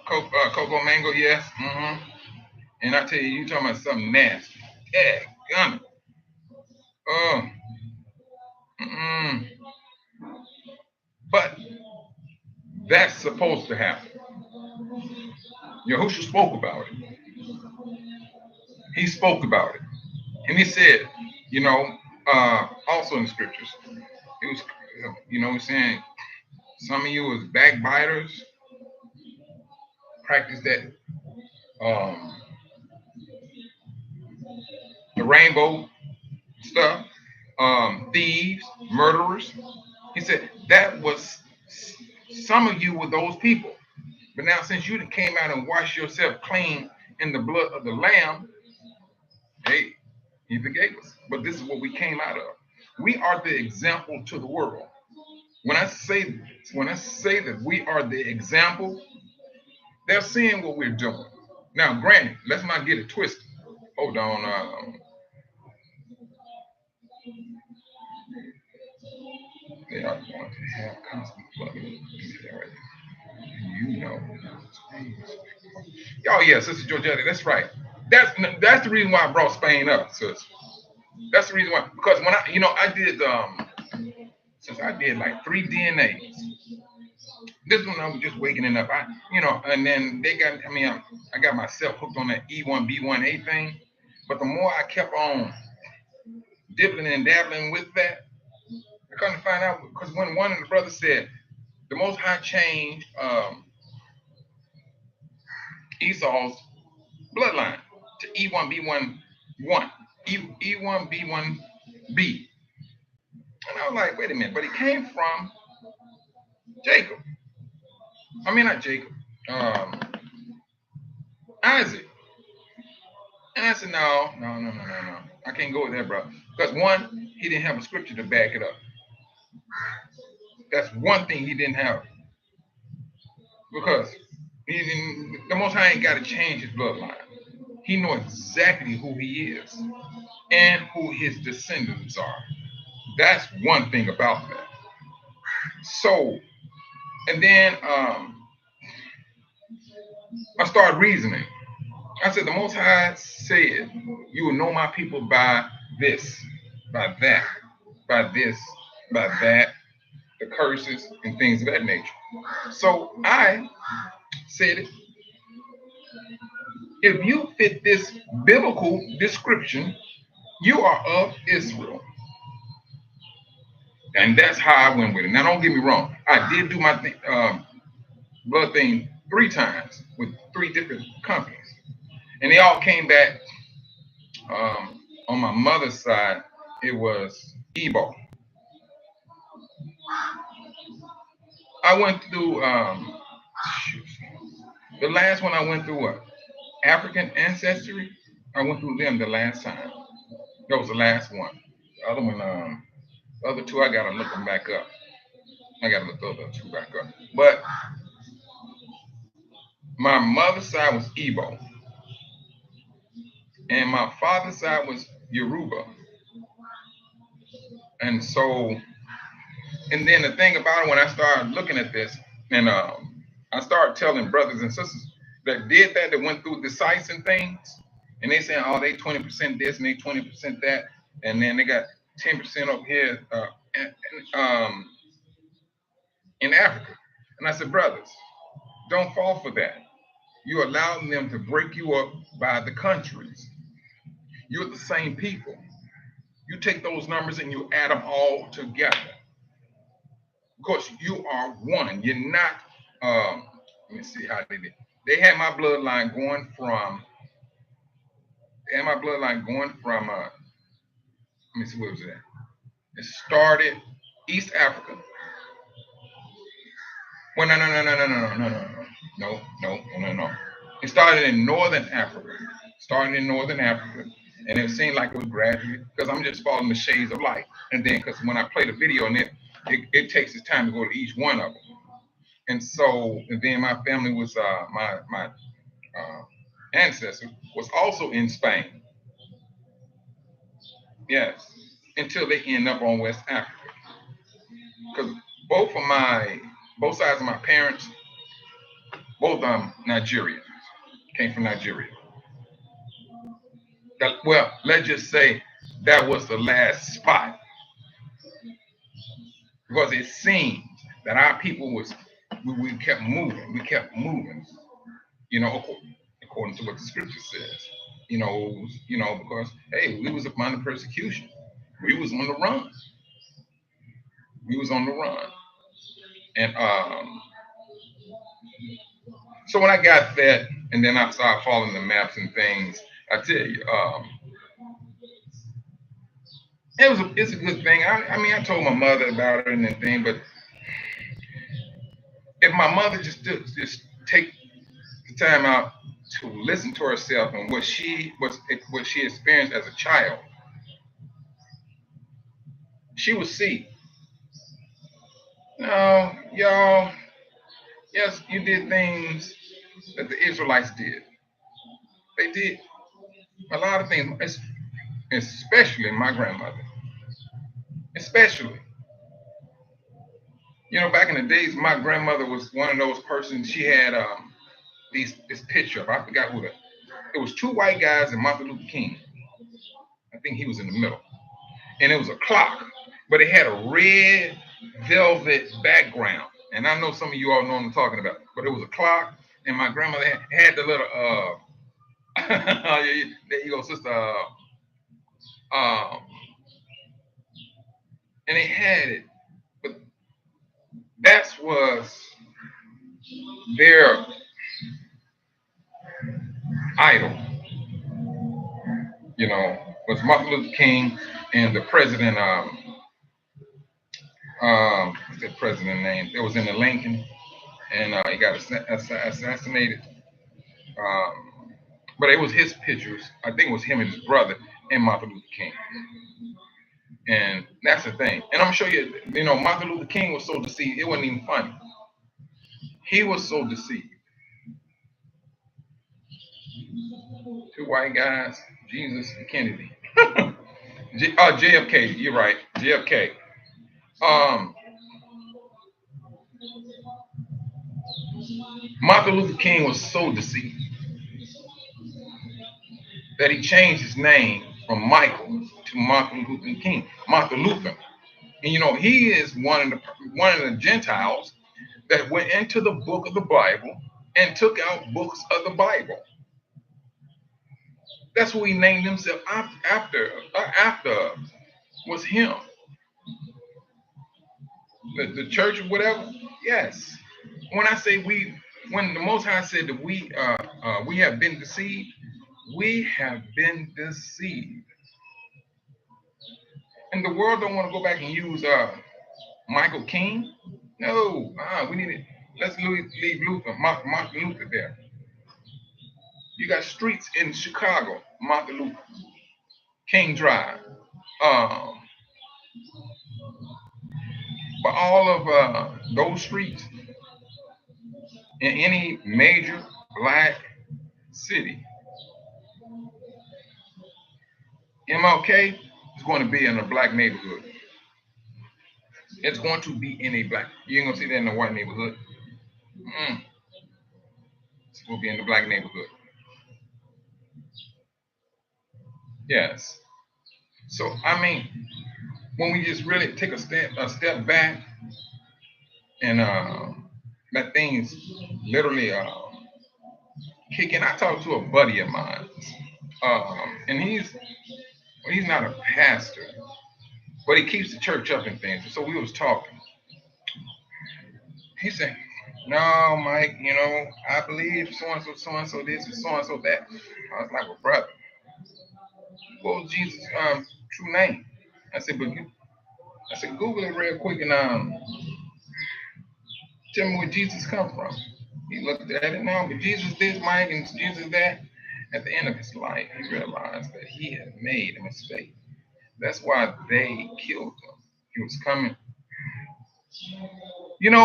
Cocoa mango, yes. And I tell you, you talking about something nasty. Yeah, gummy. Oh, mm. But that's supposed to happen. Yahushua spoke about it. He spoke about it. And he said, you know, also in the scriptures, it was, he's saying some of you as backbiters practice that, um, the rainbow stuff, thieves, murderers. He said that was some of you were those people. But now since you came out and washed yourself clean in the blood of the Lamb, hey, he forgave us. But this is what we came out of. We are the example to the world. When I say when I say that we are the example, they're seeing what we're doing. Now, granted, let's not get it twisted. Hold on. They are going to have constant flooding. You know. Oh yeah, Sister Georgetta, that's right. That's the reason why I brought Spain up, sis. That's the reason why. Because when I did since I did like 3 DNAs. This one I was just waking it up. And then they got. I got myself hooked on that E1B1A thing. But the more I kept on dibbling and dabbling with that, I come to find out because when one of the brothers said the Most High changed Esau's bloodline to E1B1 E1B1B, and I was like, wait a minute, but it came from Jacob. I mean, not Jacob, um, Isaac. And I said, no, no, no, no, no, no. I can't go with that, bro. Because one, he didn't have a scripture to back it up. That's one thing he didn't have. Because the Most High ain't got to change his bloodline. He knows exactly who he is and who his descendants are. That's one thing about that. So, and then I started reasoning. I said, the Most High said, you will know my people by this, by that, by this, by that, the curses and things of that nature. So I said, if you fit this biblical description, you are of Israel. And that's how I went with it. Now, don't get me wrong. I did do my blood thing 3 times with 3 different companies. And they all came back. On my mother's side, it was Ebo. I went through, the last one I went through, what? African ancestry. I went through them the last time. That was the last one. The other one, the other 2, I gotta look them back up. I gotta look the other 2 back up. But my mother's side was Igbo, and my father's side was Yoruba. And so, and then the thing about it, when I started looking at this, and I started telling brothers and sisters that did that went through the sites and things, and they saying, oh, they 20% this and they 20% that, and then they got 10% up here um, in Africa. And I said, brothers, don't fall for that. You're allowing them to break you up by the countries. You're the same people. You take those numbers and you add them all together. Because you are one. You're not. Let me see how they did. They had my bloodline going from. They had my bloodline going from. Let me see, where was it at? It started East Africa. Well, no. It started in Northern Africa. Started in Northern Africa, and it seemed like it was gradually because I'm just following the shades of light. And then, because when I play the video on it takes its time to go to each one of them. And so, and then my family was my ancestor was also in Spain. Yes, until they end up on West Africa. Because both sides of my parents, both Nigerians, came from Nigeria. Well, let's just say that was the last spot because it seemed that our people we kept moving, according to what the scripture says, because hey, we was upon the persecution, we was on the run, and so when I got that, and then I started following the maps and things, I tell you, it's a good thing. I mean, I told my mother about it and everything, but if my mother just take the time out to listen to herself and what she experienced as a child, she would see. No, y'all, yes, you did things that the Israelites did. They did a lot of things, especially my grandmother. Especially, back in the days, my grandmother was one of those persons. She had this picture of, I forgot who it was, two white guys and Martin Luther King. I think he was in the middle, and it was a clock, but it had a red velvet background. And I know some of you all know what I'm talking about, but it was a clock, and my grandmother had the little there you go, sister. And they had it, but that was their idol, was Martin Luther King and the president. What's that president name? It was in the Lincoln, and he got assassinated. But it was his pictures. I think it was him and his brother and Martin Luther King. And that's the thing. And I'm sure Martin Luther King was so deceived, it wasn't even funny. He was so deceived. Two white guys, Jesus and Kennedy. JFK, you're right, JFK. Martin Luther King was so deceived that he changed his name from Michael to Martin Luther King, Martin Luther. And he is one of the Gentiles that went into the book of the Bible and took out books of the Bible. That's who he named himself after was him. The church or whatever. Yes. When I say when the Most High said that we have been deceived, we have been deceived. And the world don't want to go back and use Michael King. No, we need it. Let's leave Martin Luther there. You got streets in Chicago, Martin Luther King Drive. But all of those streets in any major black city, MLK is going to be in a black neighborhood. It's going to be in a black. You ain't gonna see that in a white neighborhood. It's going to be in the black neighborhood. Yes. So I mean, when we just really take a step back and let things literally kick in. I talked to a buddy of mine, and he's not a pastor, but he keeps the church up and things. So we was talking, He said, "No, Mike, I believe so and so this, and so that." I was like, "Well, brother, what was Jesus' true name?" I said, I said, Google it real quick and tell me where Jesus come from. He looked at it now, but Jesus this, Mike, and Jesus that. At the end of his life, he realized that he had made a mistake. That's why they killed him. He was coming.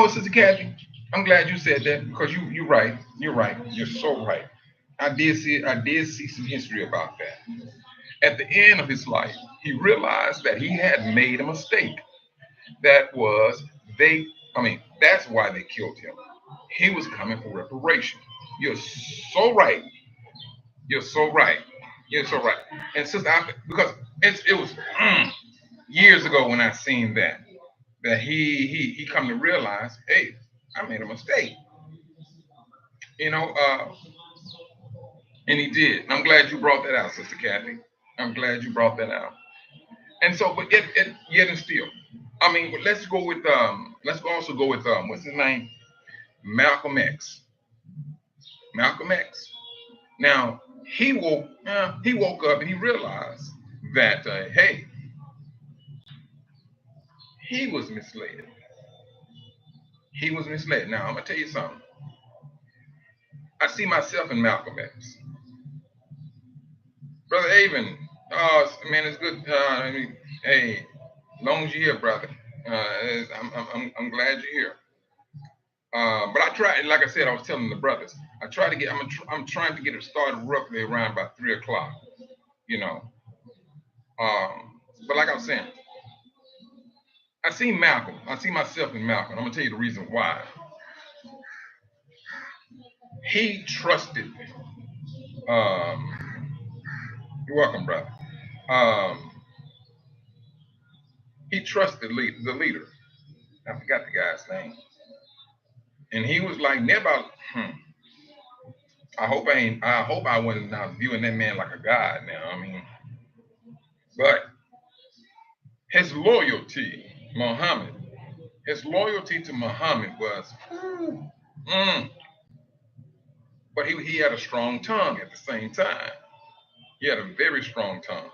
Sister Kathy, I'm glad you said that because you're right. You're right. You're so right. I did see some history about that. At the end of his life, he realized that he had made a mistake. That was they. I mean, that's why they killed him. He was coming for reparation. You're so right. You're so right. You're so right. And sister, because it was years ago when I seen that he come to realize, hey, I made a mistake. You know, uh, and he did. And I'm glad you brought that out, Sister Kathy. I'm glad you brought that out. And so, but yet and still, I mean, but let's also go with what's his name, Malcolm X. Malcolm X. Now he woke up and he realized that hey, he was misled. He was misled. Now I'm gonna tell you something. I see myself in Malcolm X. Brother Avon, man, it's good. I mean, hey, long as you're here, brother. I'm glad you're here. But I try, like I said, I was telling the brothers, I try to get, I'm trying to get it started roughly around about 3 o'clock, you know. But like I was saying, I see Malcolm. I see myself in Malcolm. I'm gonna tell you the reason why. He trusted. Um, you're welcome, brother. Um, he trusted the leader. I forgot the guy's name, and he was like, never. Hmm, I hope I ain't. I hope I wasn't not viewing that man like a god. Now, I mean, but his loyalty, Muhammad, his loyalty to Muhammad was, mm, but he had a strong tongue at the same time. He had a very strong tongue.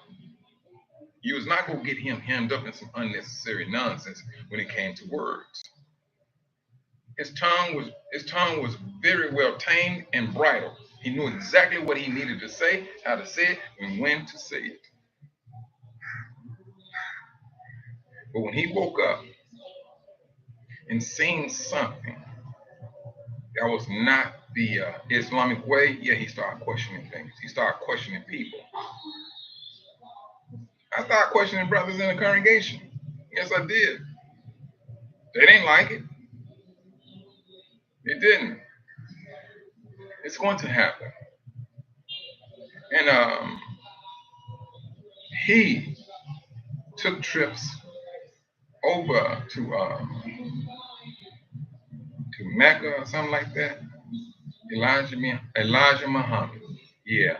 He was not going to get him hemmed up in some unnecessary nonsense when it came to words. His tongue was very well tamed and bridled. He knew exactly what he needed to say, how to say it, and when to say it. But when he woke up and seen something that was not the Islamic way, yeah, he started questioning things. He started questioning people. I started questioning brothers in the congregation. Yes, I did. They didn't like it. It didn't. It's going to happen. And he took trips over to Mecca or something like that. Elijah Muhammad. Yeah.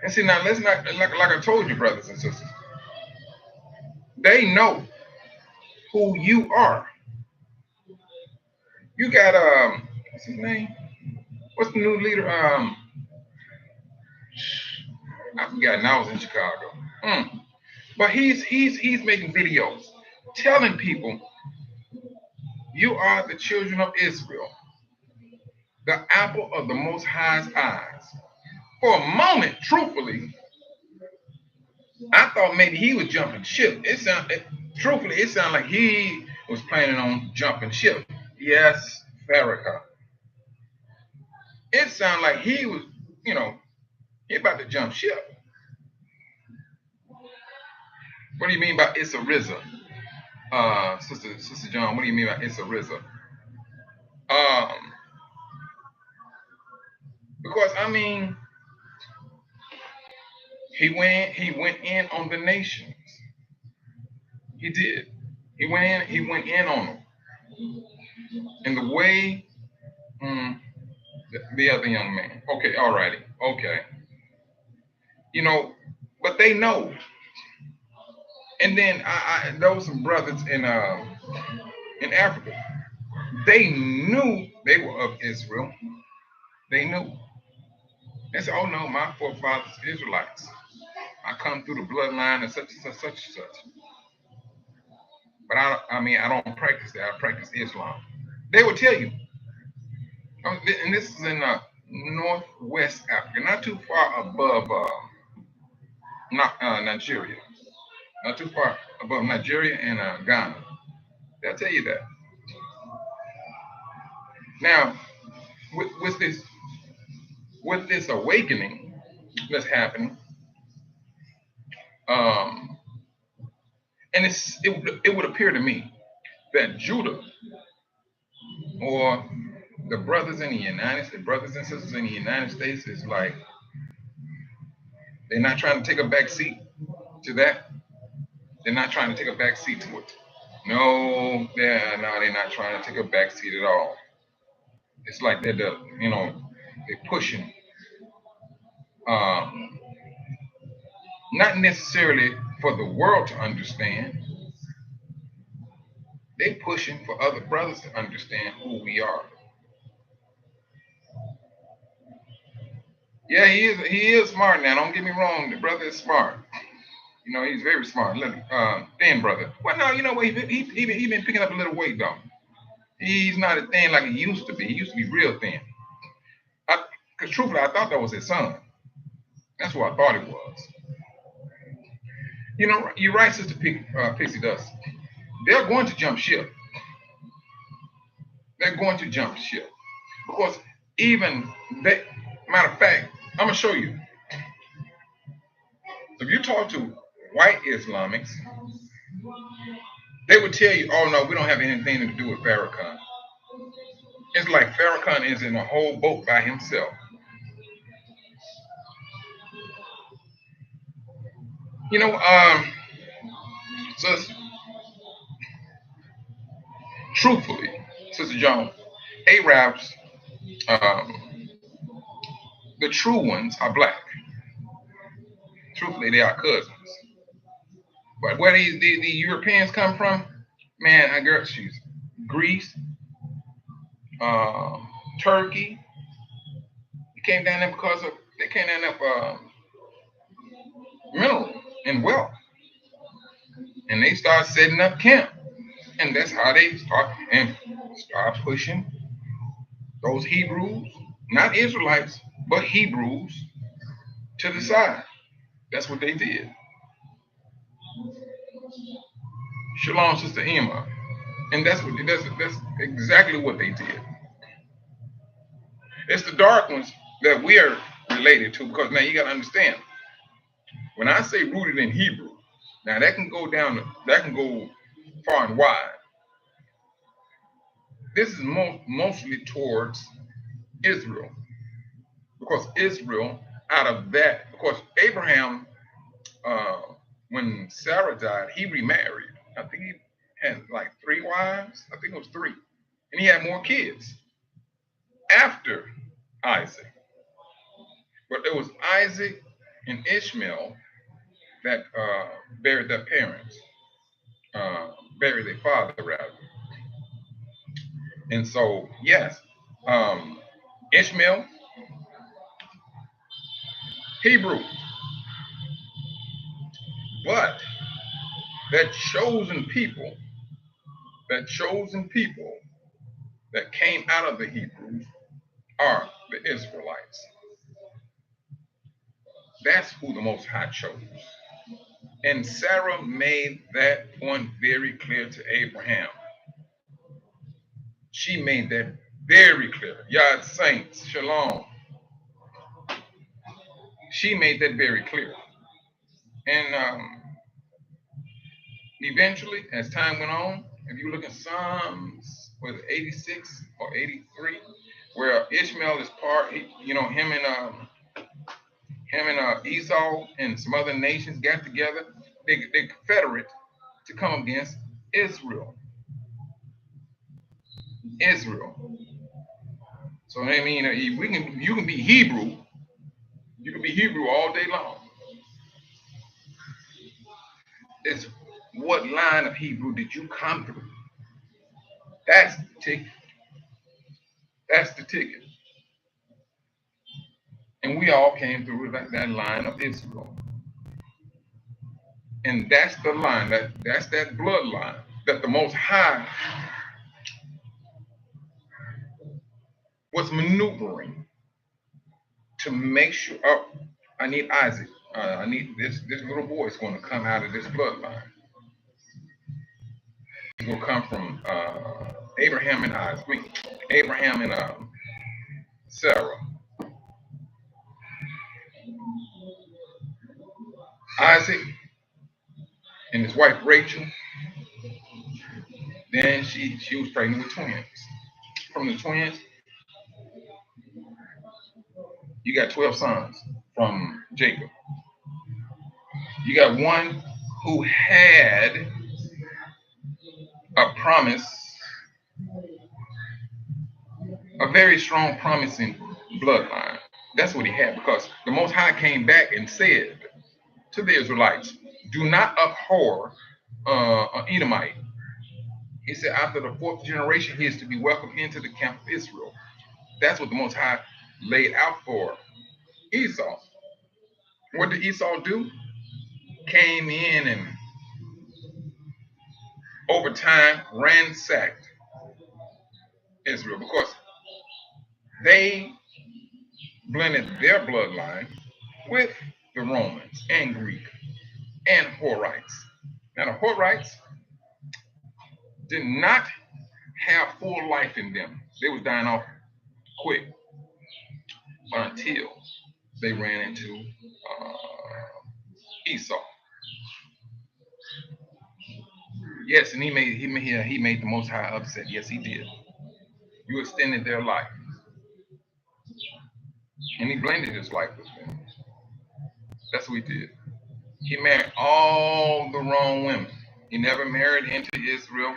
And see now, let's not like I told you, brothers and sisters. They know who you are. You got what's his name? What's the new leader? I forgot. Now I was in Chicago. But he's making videos telling people you are the children of Israel, the apple of the Most High's eyes. For a moment, truthfully, I thought maybe he was jumping ship. Truthfully, it sounded like he was planning on jumping ship. Yes, Farrakhan. It sounded like he was, he about to jump ship. What do you mean by Issa Rizza? Sister John, what do you mean by Issa Rizza? Um, because I mean, he went in on the nations. He did. He went in on them. And the way the other young man. Okay, alrighty. Okay. You know, but they know. And then there was some brothers in Africa. They knew they were of Israel. They knew. They said, oh no, my forefathers Israelites. I come through the bloodline and such and such, such and such. But I don't practice that. I practice Islam. They will tell you. And this is in northwest Africa, not too far above Nigeria. Not too far above Nigeria and Ghana. They'll tell you that. Now, with this awakening that's happening, and it would appear to me that Judah, or the brothers in the United States, brothers and sisters in the United States, is like they're not trying to take a back seat to that. They're not trying to take a back seat to it. No, they're not trying to take a back seat at all. It's like they're pushing, not necessarily for the world to understand. They're pushing for other brothers to understand who we are. Yeah, he is smart now. Don't get me wrong. The brother is smart. He's very smart. Thin brother. Well, no, you know what? He been picking up a little weight though. He's not as thin like he used to be. He used to be real thin. Because truthfully, I thought that was his son. That's what I thought it was. You're right, Sister Pixie Dust. They're going to jump ship. They're going to jump ship. Because matter of fact, I'm going to show you. So if you talk to white Islamics, they would tell you, oh no, we don't have anything to do with Farrakhan. It's like Farrakhan is in a whole boat by himself. So truthfully, Sister Jones, Arabs, the true ones are black. Truthfully, they are cousins. But where the Europeans come from, man, I girl, she's Greece, Turkey. They came down there because they came down there for mineral and wealth, and they start setting up camp, and that's how they start pushing those Hebrews, not Israelites, but Hebrews, to the side. That's what they did. Shalom, Sister Emma. And that's exactly what they did. It's the dark ones that we are related to, because now you got to understand, when I say rooted in Hebrew, now that can go far and wide. This is mostly towards Israel, because Israel, out of that, of course, Abraham, when Sarah died, he remarried. I think he had like 3 wives. I think it was 3. And he had more kids after Isaac. But there was Isaac and Ishmael that buried their parents, buried their father, rather. And so, yes, Ishmael, Hebrew. But that chosen people that came out of the Hebrews are the Israelites. That's who the Most High chose. And Sarah made that point very clear to Abraham. She made that very clear. Yad Saints, Shalom. She made that very clear. And eventually, as time went on, if you look at Psalms, was it 86 or 83, where Ishmael is part, him and Esau and some other nations got together, they confederate to come against Israel. So I mean, you can be Hebrew. You can be Hebrew all day long. It's what line of Hebrew did you come through? That's the ticket. That's the ticket. And we all came through that line of Israel. And that's the line, that's that bloodline that the Most High was maneuvering to make sure, oh, I need Isaac. I need this little boy is going to come out of this bloodline. He's going to come from Abraham and Isaac. Abraham and Sarah. Isaac and his wife Rachel. Then she was pregnant with twins. From the twins, you got 12 sons from Jacob. You got one who had a promise, a very strong promising bloodline. That's what he had, because the Most High came back and said to the Israelites, do not abhor an Edomite. He said after the fourth generation, he is to be welcomed into the camp of Israel. That's what the Most High laid out for Esau. What did Esau do? Came in and over time ransacked Israel, because they blended their bloodline with the Romans and Greek and Horites. Now the Horites did not have full life in them. They was dying off quick, but until they ran into Esau. Yes, and he made the Most High upset. Yes, he did. You extended their life, and he blended his life with them. That's what he did. He married all the wrong women. He never married into Israel.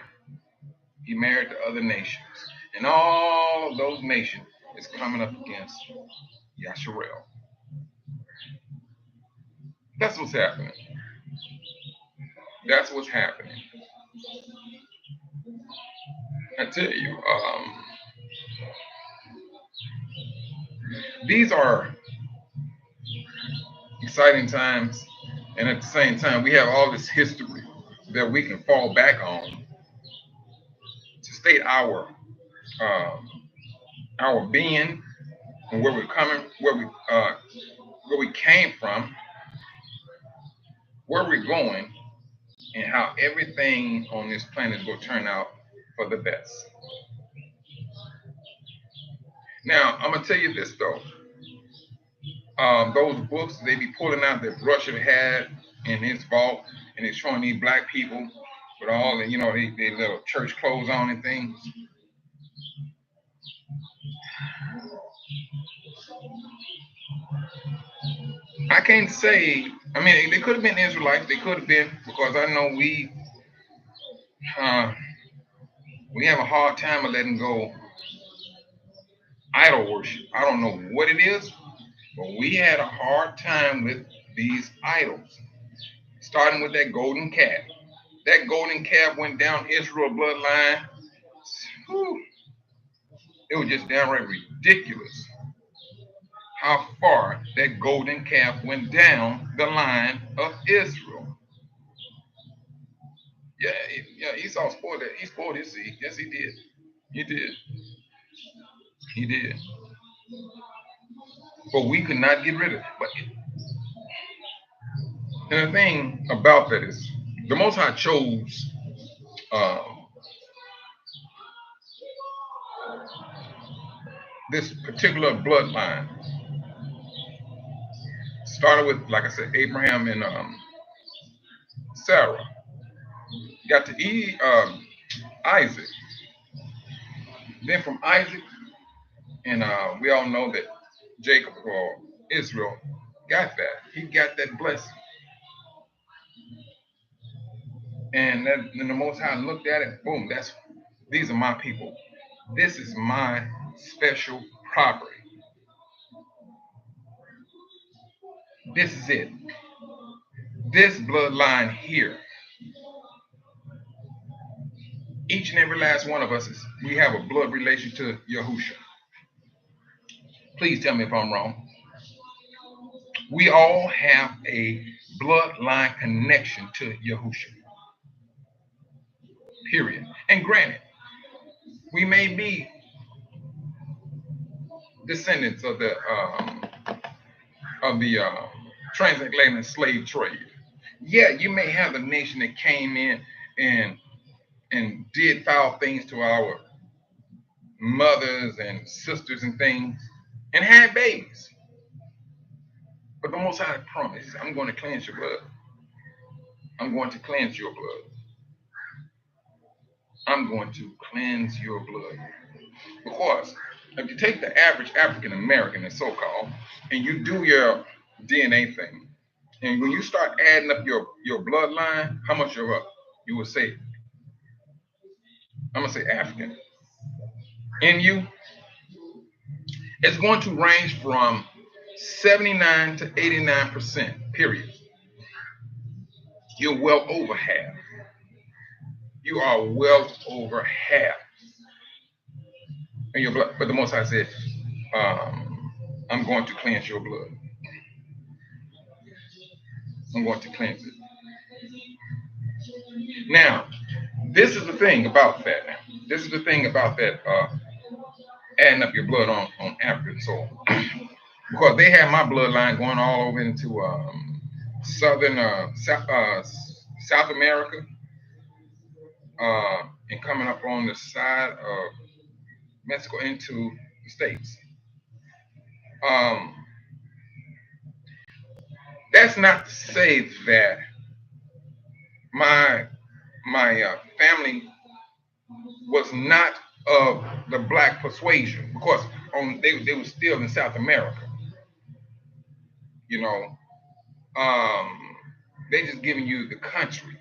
He married to other nations, and all those nations is coming up against Yasharel. That's what's happening. That's what's happening. I tell you, these are exciting times, and at the same time, we have all this history that we can fall back on to state our being and where we're coming, where we came from, where we're going, and how everything on this planet is going to turn out for the best. Now, I'm gonna tell you this though. Those books they be pulling out that Russia had in his vault, and they're showing these black people with all the, they little church clothes on and things. I can't say. I mean, they could have been Israelites. They could have been, because I know we have a hard time of letting go idol worship. I don't know what it is, but we had a hard time with these idols, starting with that golden calf. That golden calf went down Israel bloodline. Whew. It was just downright ridiculous how far that golden calf went down the line of Israel. Yeah, Esau spoiled that. He spoiled his seed. Yes, he did. He did. He did. But we could not get rid of it. And the thing about that is, the Most High chose this particular bloodline. Started with, like I said, Abraham and Sarah. Got to Isaac. Then from Isaac, and we all know that Jacob or Israel got that. He got that blessing. And then the Most High looked at it, boom, these are my people. This is my special property. This is it. This bloodline here. Each and every last one of us, we have a blood relation to Yahusha. Please tell me if I'm wrong. We all have a bloodline connection to Yahushua. Period. And granted, we may be descendants of the transatlantic slave trade. Yeah, you may have a nation that came in and did foul things to our mothers and sisters and things and had babies. But the Most High promised, I'm going to cleanse your blood. I'm going to cleanse your blood. I'm going to cleanse your blood. Because if you take the average African American, and so-called, and you do your DNA thing, and when you start adding up your bloodline, how much you're up, you will say, I'm going to say African. In you, it's going to range from 79 to 89%, period. You're well over half. You are well over half in your blood. But the Most High said, I'm going to cleanse your blood. I'm going to cleanse it. Now, this is the thing about that. This is the thing about that adding up your blood on African soil. Because they have my bloodline going all over into southern South America, and coming up on the side of Mexico into the States. That's not to say that my family was not of the black persuasion, because they were still in South America. You know, they just giving you the country,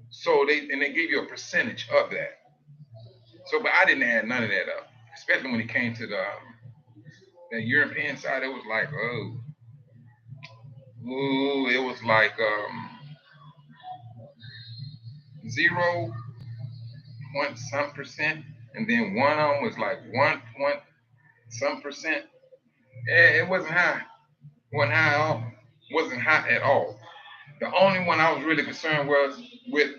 so they gave you a percentage of that. So, but I didn't add none of that up, especially when it came to the European side. It was like, it was like 0.some%, and then one of them was like 1.some%. It wasn't high. Wasn't high at all. Wasn't high at all. The only one I was really concerned was with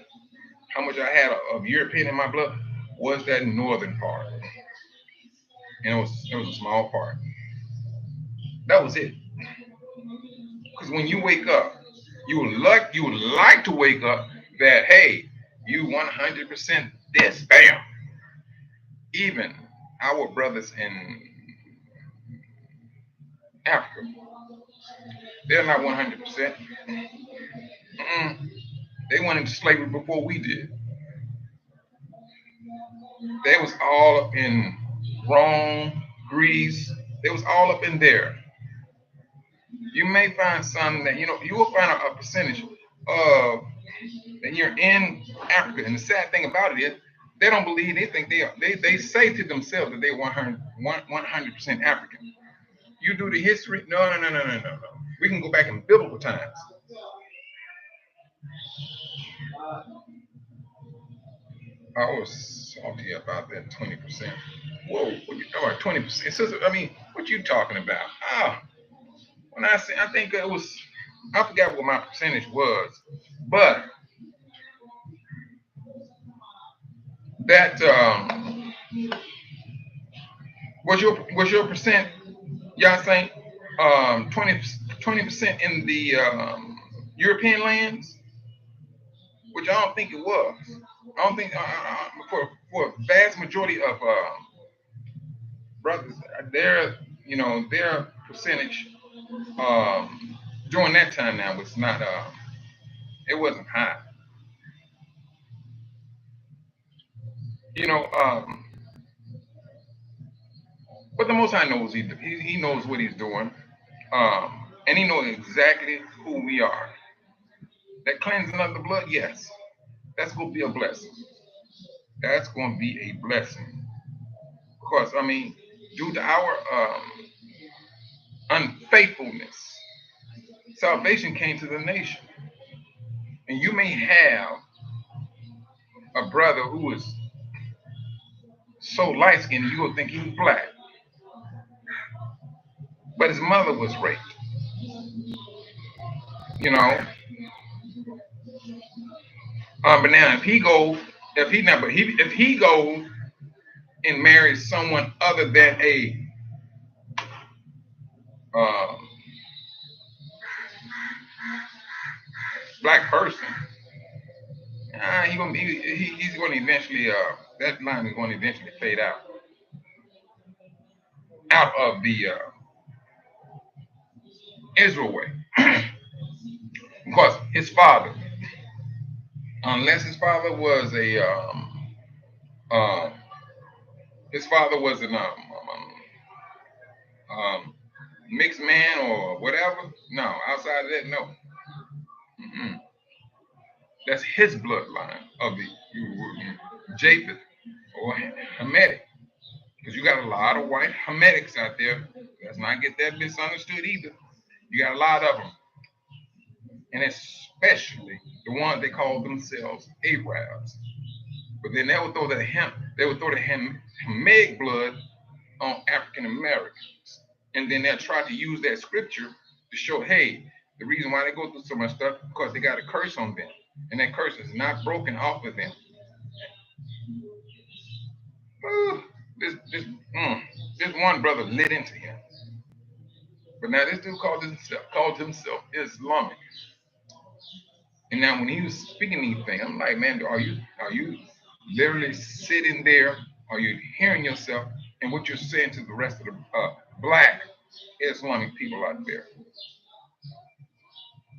how much I had of European in my blood was that northern part, and it was a small part. That was it. Because when you wake up, you would like to wake up that, hey, you 100% this, bam. Even our brothers in Africa, they're not 100%. They went into slavery before we did. They was all up in Rome, Greece. They was all up in there. You may find some that, you will find a percentage of that you're in Africa. And the sad thing about it is they don't believe, they think they say to themselves that they're 100% African. You do the history? No. We can go back in biblical times. I was salty about that 20%. Whoa, what you talking about 20%? Sister, I mean, what you talking about? When I say, I think it was, I forgot what my percentage was, but that was your percent, y'all think 20% in the European lands, which I don't think it was. I don't think for a vast majority of brothers, their percentage during that time now was not it wasn't high. But the Most High knows he knows what he's doing, and he knows exactly who we are. That cleansing of the blood, yes, that's going to be a blessing. That's going to be a blessing, because I mean, due to our unfaithfulness, salvation came to the nation, and you may have a brother who is so light skinned you will think he's black. but his mother was raped. You know, but now if he goes and marries someone other than a uh, black person, he's going to eventually that line is going to eventually fade out of the Israel way, because his father, unless uh, his father was an um, mixed man or whatever. No, outside of that, no. Mm-mm. That's his bloodline of the Japheth or Hamitic. Because you got a lot of white Hamitics out there. Let's not get that misunderstood either. You got a lot of them. And especially the ones they call themselves Arabs. But then they would throw the Hamitic blood on African Americans. And then they'll try to use that scripture to show, hey, the reason why they go through so much stuff because they got a curse on them. And that curse is not broken off of them. Ooh, this one brother lit into him. But now this dude called himself Islamic. And now when he was speaking these things, I'm like, man, are you literally sitting there? Are you hearing yourself and what you're saying to the rest of the black Islamic people out there?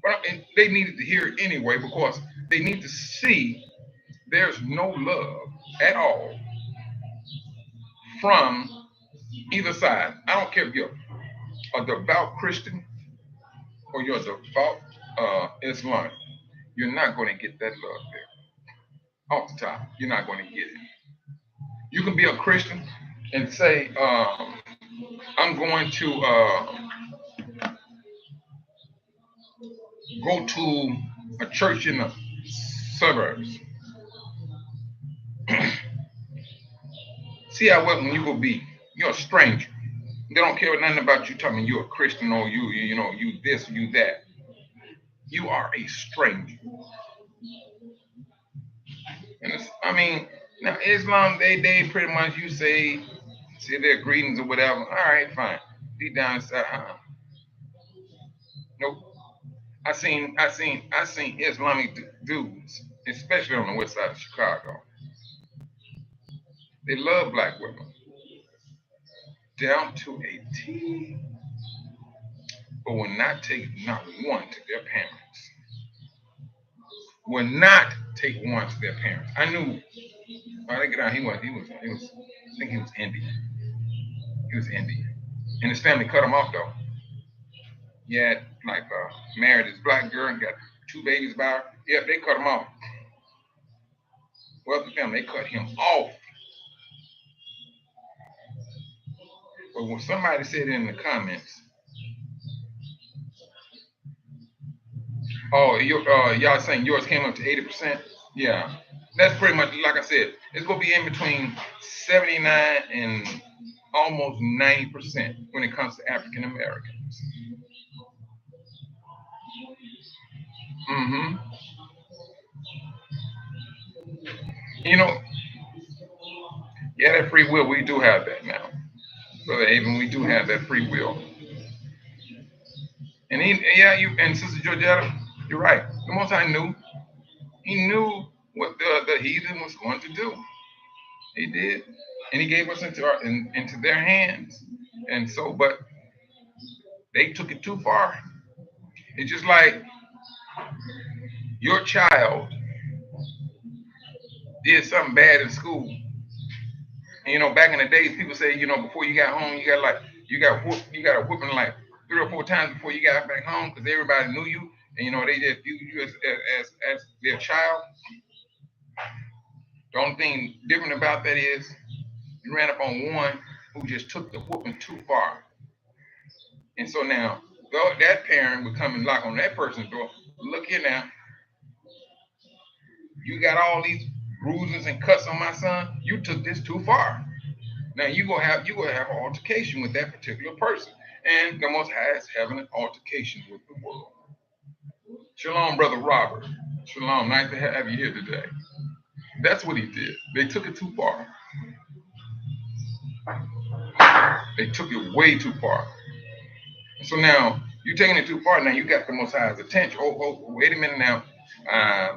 But they needed to hear it anyway because they need to see there's no love at all from either side. I don't care if you're a devout Christian or you're a devout Islamic. You're not going to get that love there. Off the top, you're not going to get it. You can be a Christian and say, I'm going to go to a church in the suburbs. See how what when you go be, you're a stranger. They don't care nothing about you talking you're a Christian or you this, you that. You are a stranger. And I mean, now Islam, they pretty much you say their greetings or whatever. All right, fine. Deep down inside, nope. I seen Islamic dudes, especially on the west side of Chicago. They love black women down to a T, but will not take not one to their parents. Will not take one to their parents. I knew. When I get out, he was. I think he was Indian. He was Indian, and his family cut him off though. He had like married this black girl and got two babies by her. Yeah, they cut him off. Wealthy family, they cut him off. But when somebody said in the comments, "Oh, y'all saying yours came up to 80%?" Yeah, that's pretty much like I said. It's gonna be in between 79 and almost 90% when it comes to African Americans. hmm You know, yeah, that free will, we do have that now, brother Avon. We do have that free will, and yeah, you and Sister Georgetta, you're right. The Most High knew. He knew what the heathen was going to do. He did, and he gave us into their hands. And so, but they took it too far. It's just like your child did something bad in school. And, back in the days, people say, before you got home, you got a whooping like 3 or 4 times before you got back home because everybody knew you, and they just viewed you as their child. The only thing different about that is you ran up on one who just took the whooping too far. And so now, though that parent would come and knock on that person's door, look here now, you got all these bruises and cuts on my son. You took this too far. Now you gonna have an altercation with that particular person. And the Most High is having an altercation with the world. Shalom, Brother Robert. Shalom, nice to have you here today. That's what he did. They took it too far. They took it way too far. So now you're taking it too far. Now you got the Most High's attention. Oh, wait a minute now. I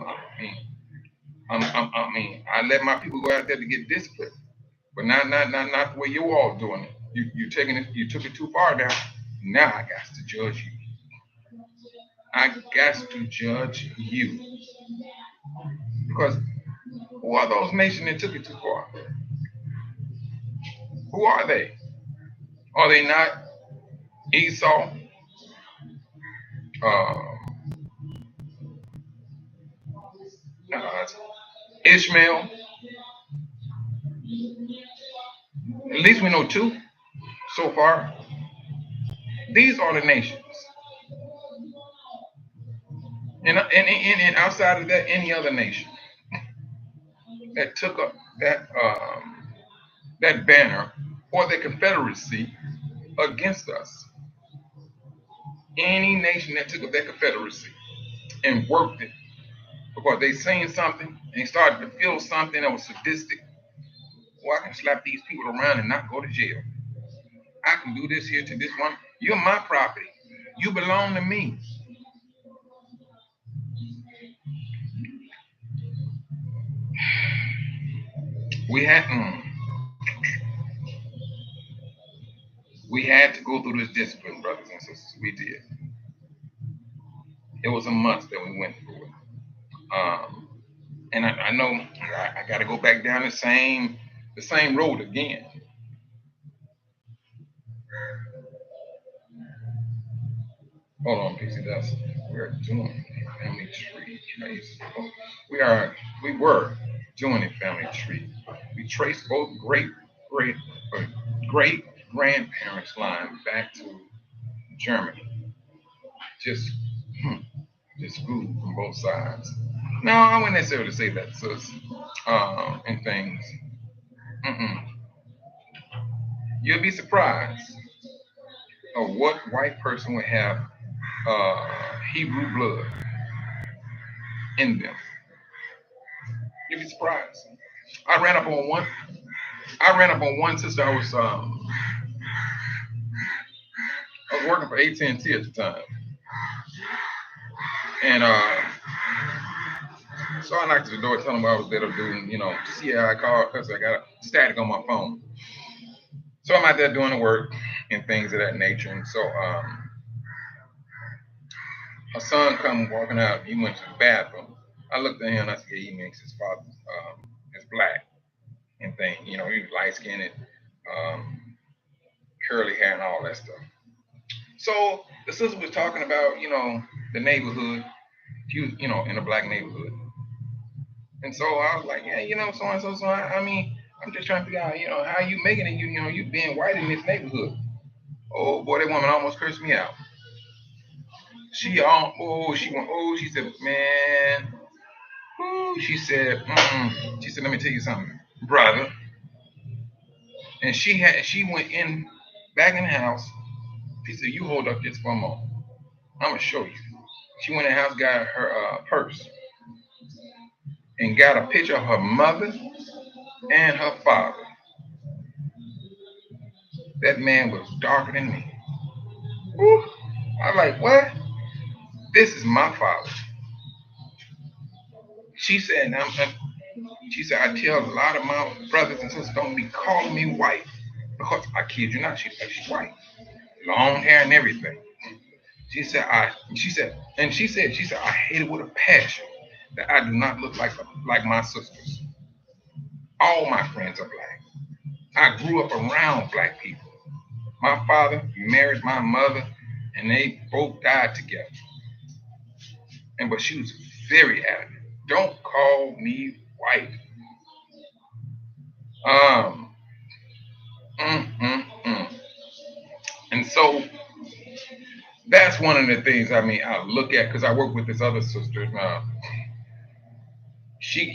let my people go out there to get disciplined, but not the way you all doing it. You taking it. You took it too far now. Now I got to judge you. I got to judge you because who are those nations that took it too far? Who are they? Are they not Esau? Uh, Ishmael? At least we know two so far. These are the nations. And outside of that, any other nation that took up that banner or the Confederacy against us. Any nation that took up that Confederacy and worked it because they seen something and started to feel something that was sadistic. Well, I can slap these people around and not go to jail. I can do this here to this one. You're my property. You belong to me. We had to go through this discipline, brothers and sisters. We did. It was a month that we went through it. And I know I got to go back down the same road again. Hold on, PC Dust. We are doing a family tree trace. We were doing a family tree. We traced both great grandparents' line back to Germany. Just good from both sides. No, I wouldn't necessarily say that, sis. And things. Mm-mm. You'll be surprised of what white person would have Hebrew blood in them. You'd be surprised. I ran up on one sister. I was working for AT&T at the time, and so I knocked at the door, telling them what I was there to do, and see how I called because I got static on my phone. So I'm out there doing the work and things of that nature, and so her son come walking out. He went to the bathroom. I looked at him and I said, yeah, he makes his father is black and thing. He was light skinned and curly hair and all that stuff. So the sister was talking about, the neighborhood. She was, in a black neighborhood. And so I was like, yeah, so and so. So I mean, I'm just trying to figure out, how you making it, you being white in this neighborhood. Oh boy, that woman almost cursed me out. She said, man, she said, let me tell you something, brother. And she went back in the house. She said, you hold up just for a moment. I'm gonna show you. She went in the house, got her purse, and got a picture of her mother and her father. That man was darker than me. Woo. I was like, what? This is my father. She said, I tell a lot of my brothers and sisters, don't be calling me white. Because I kid you not, she's white. Long hair and everything. She said, I hate it with a passion that I do not look like my sisters. All my friends are black. I grew up around black people. My father married my mother, and they both died together. But she was very adamant. Don't call me white. And so that's one of the things I look at because I work with this other sister. She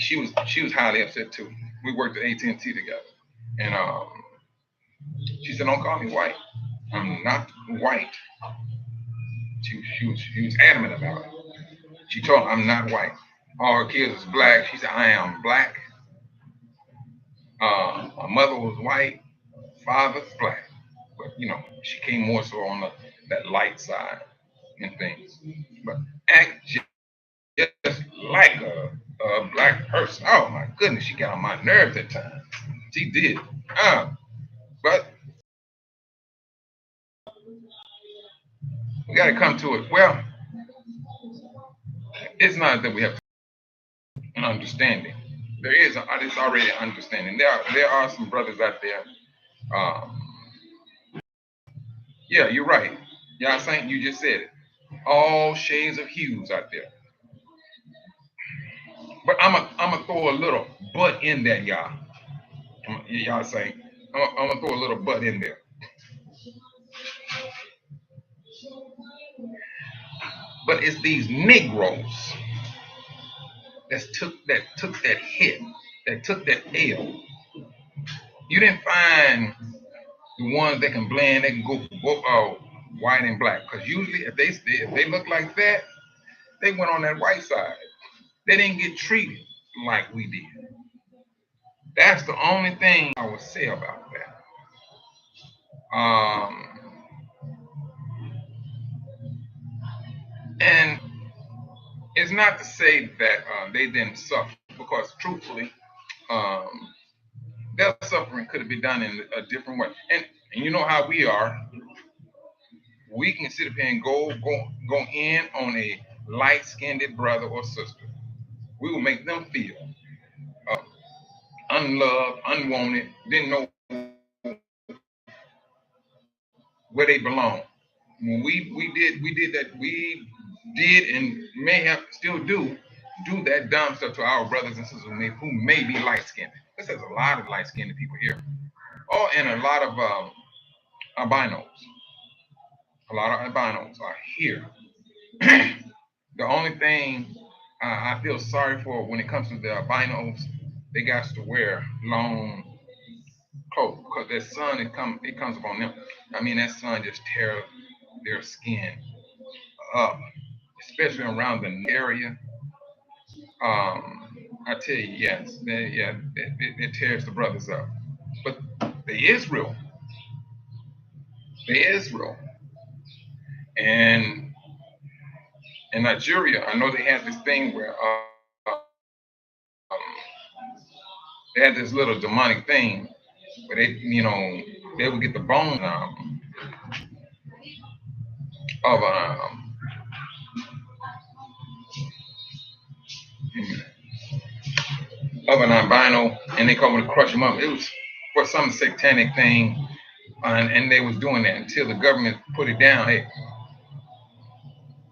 was highly upset too. We worked at AT&T together, and she said, "Don't call me white." I'm not white. She was adamant about it. She told him, I'm not white. All her kids was black. She said, I am black. My mother was white. Father's black. But, she came more so on that light side and things. But act just like a black person. Oh, my goodness. She got on my nerves at times. She did. But we got to come to it. Well, it's not that we have an understanding. There is it's already an understanding. There are some brothers out there. Um, yeah, you're right. Y'all saying you just said it. All shades of hues out there. But I'm gonna throw a little but in there, y'all. Y'all saying I'm gonna throw a little but in there. But it's these Negroes that took that hit, that took that L. You didn't find the ones that can blend, they can go for both white and black. Because usually if they look like that, they went on that white side. They didn't get treated like we did. That's the only thing I would say about that. And it's not to say that they didn't suffer, because truthfully, um, their suffering could have been done in a different way. And you know how we are. We can sit up here and go in on a light-skinned brother or sister. We will make them feel uh, unloved, unwanted, didn't know where they belong. When we did and may have still do that dumb stuff to our brothers and sisters who may be light-skinned. This has a lot of light-skinned people here. Oh, and a lot of albinos. A lot of albinos are here. The only thing I feel sorry for when it comes to the albinos, they got to wear long clothes because that sun it comes upon them. I mean, that sun just tears their skin up, especially around the area. I tell you, yes, it tears the brothers up. But the Israel, and in Nigeria, I know they had this thing where they had this little demonic thing where they would get the bones of an albino, and they come to crush them up. It was for some satanic thing, and they was doing that until the government put it down. Hey,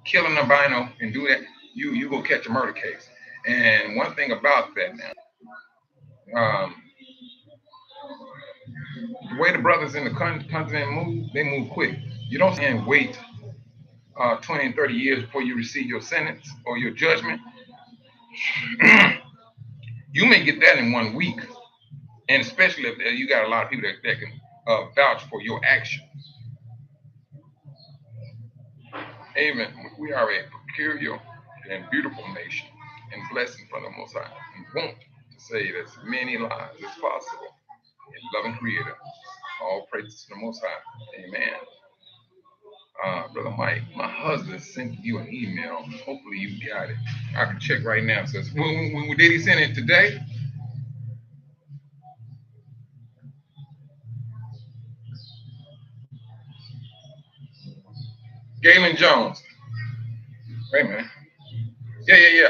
kill an albino and do that, you go catch a murder case. And one thing about that now, the way the brothers in the continent move, they move quick. You don't stand wait 20 and 30 years before you receive your sentence or your judgment. You may get that in 1 week, and especially if you got a lot of people that can vouch for your actions. Amen. We are a peculiar and beautiful nation and blessing from the Most High, and want to save as many lives as possible. In loving Creator, all praises to the Most High. Amen. Brother Mike, my husband sent you an email. Hopefully you got it. I can check right now. It says, when did he send it today? Galen Jones. Wait a minute. Yeah.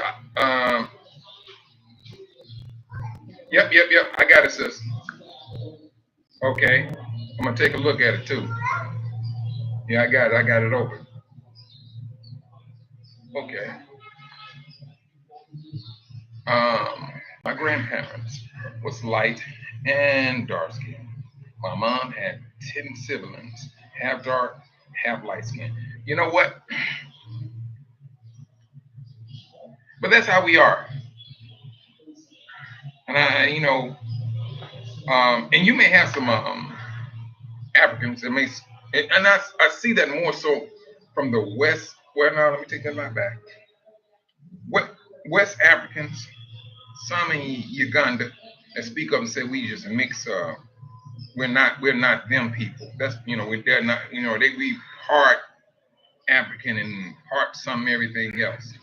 Yep. I got it, sis. Okay. I'm gonna take a look at it too. Yeah, I got it. I got it open. Okay. My grandparents was light and dark skin. My mom had 10 siblings, half dark, half light skin. You know what? But that's how we are. And and you may have some Africans that may And I see that more so from the West. Well, no, let me take that line back. What West Africans, some in Uganda, that speak up and say we just mix. We're not them people. That's they're not. They be part African and part some everything else.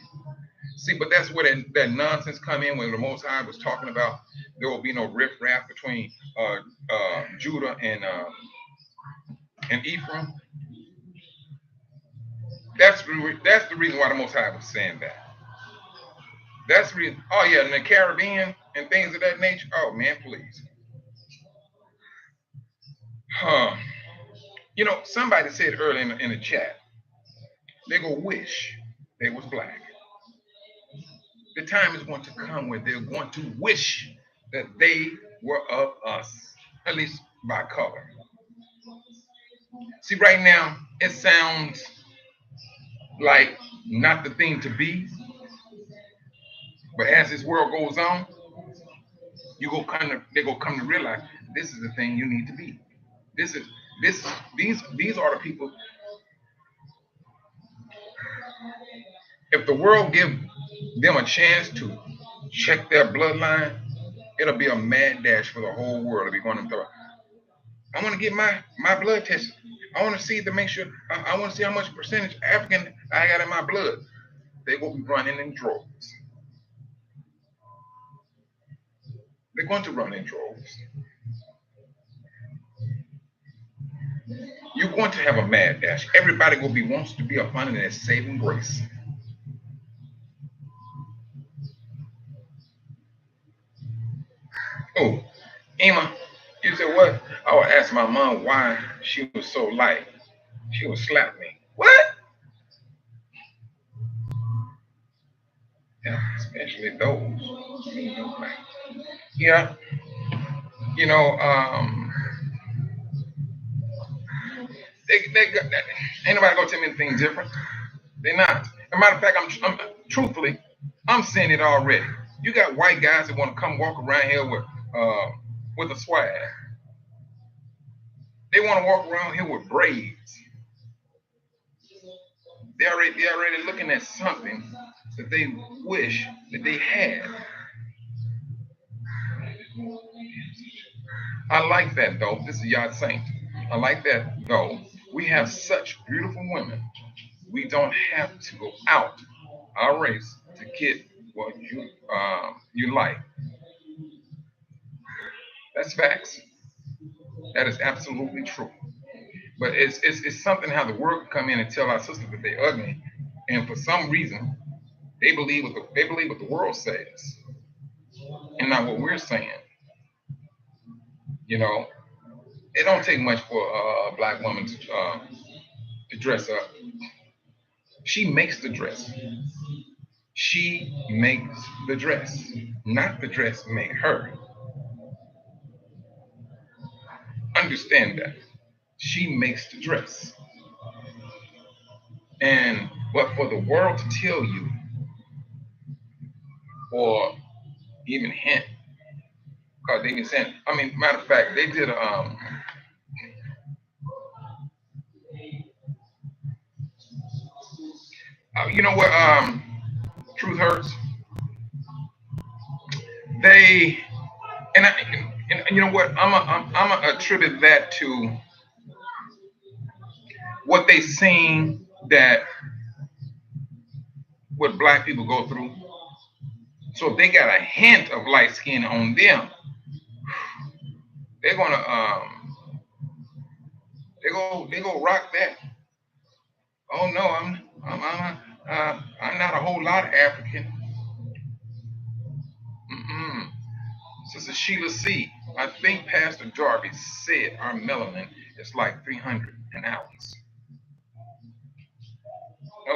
See, but that's where that nonsense come in when the Most High was talking about there will be no riffraff between Judah and Ephraim. That's the reason why the Most High was saying that. That's the reason. Oh yeah, in the Caribbean and things of that nature. Oh man, please. Huh. Somebody said earlier in the chat, they go wish they was black. The time is going to come where they're going to wish that they were of us, at least by color. See, right now, it sounds like not the thing to be, but as this world goes on, they go come to realize this is the thing you need to be. This is this these are the people. If the world give them a chance to check their bloodline, it'll be a mad dash for the whole world to be going through. I want to get my blood tested. I want to see to make sure. I want to see how much percentage African I got in my blood. They will be running in droves. They're going to run in droves. You're going to have a mad dash. Everybody wants to be up under that saving grace. Oh, Emma, you said what? I would ask my mom why she was so light. She would slap me. What? Yeah, especially those. Yeah, you know, ain't nobody gonna tell me anything different. They're not. As a matter of fact, truthfully, I'm seeing it already. You got white guys that want to come walk around here with a swag. They want to walk around here with braids. They're already looking at something that they wish that they had. I like that though. This is Yard Saint. I like that though. We have such beautiful women. We don't have to go out our race to get what you like. That's facts. That is absolutely true. But it's something how the world can come in and tell our sisters that they're ugly, and for some reason they believe what the world says and not what we're saying. You know, it don't take much for a black woman to dress up. She makes the dress. She makes the dress, not the dress make her. Understand that. She makes the dress. And but for the world to tell you or even hint, because they been saying, I mean, matter of fact, they did you know what truth hurts? They and you know what? I'm a attribute that to what they seen that what black people go through. So if they got a hint of light skin on them, they're gonna they go rock that. Oh no, I'm not a whole lot African. Mm-mm. Sister Sheila C. I think Pastor Darby said our melanin is like 300 an ounce.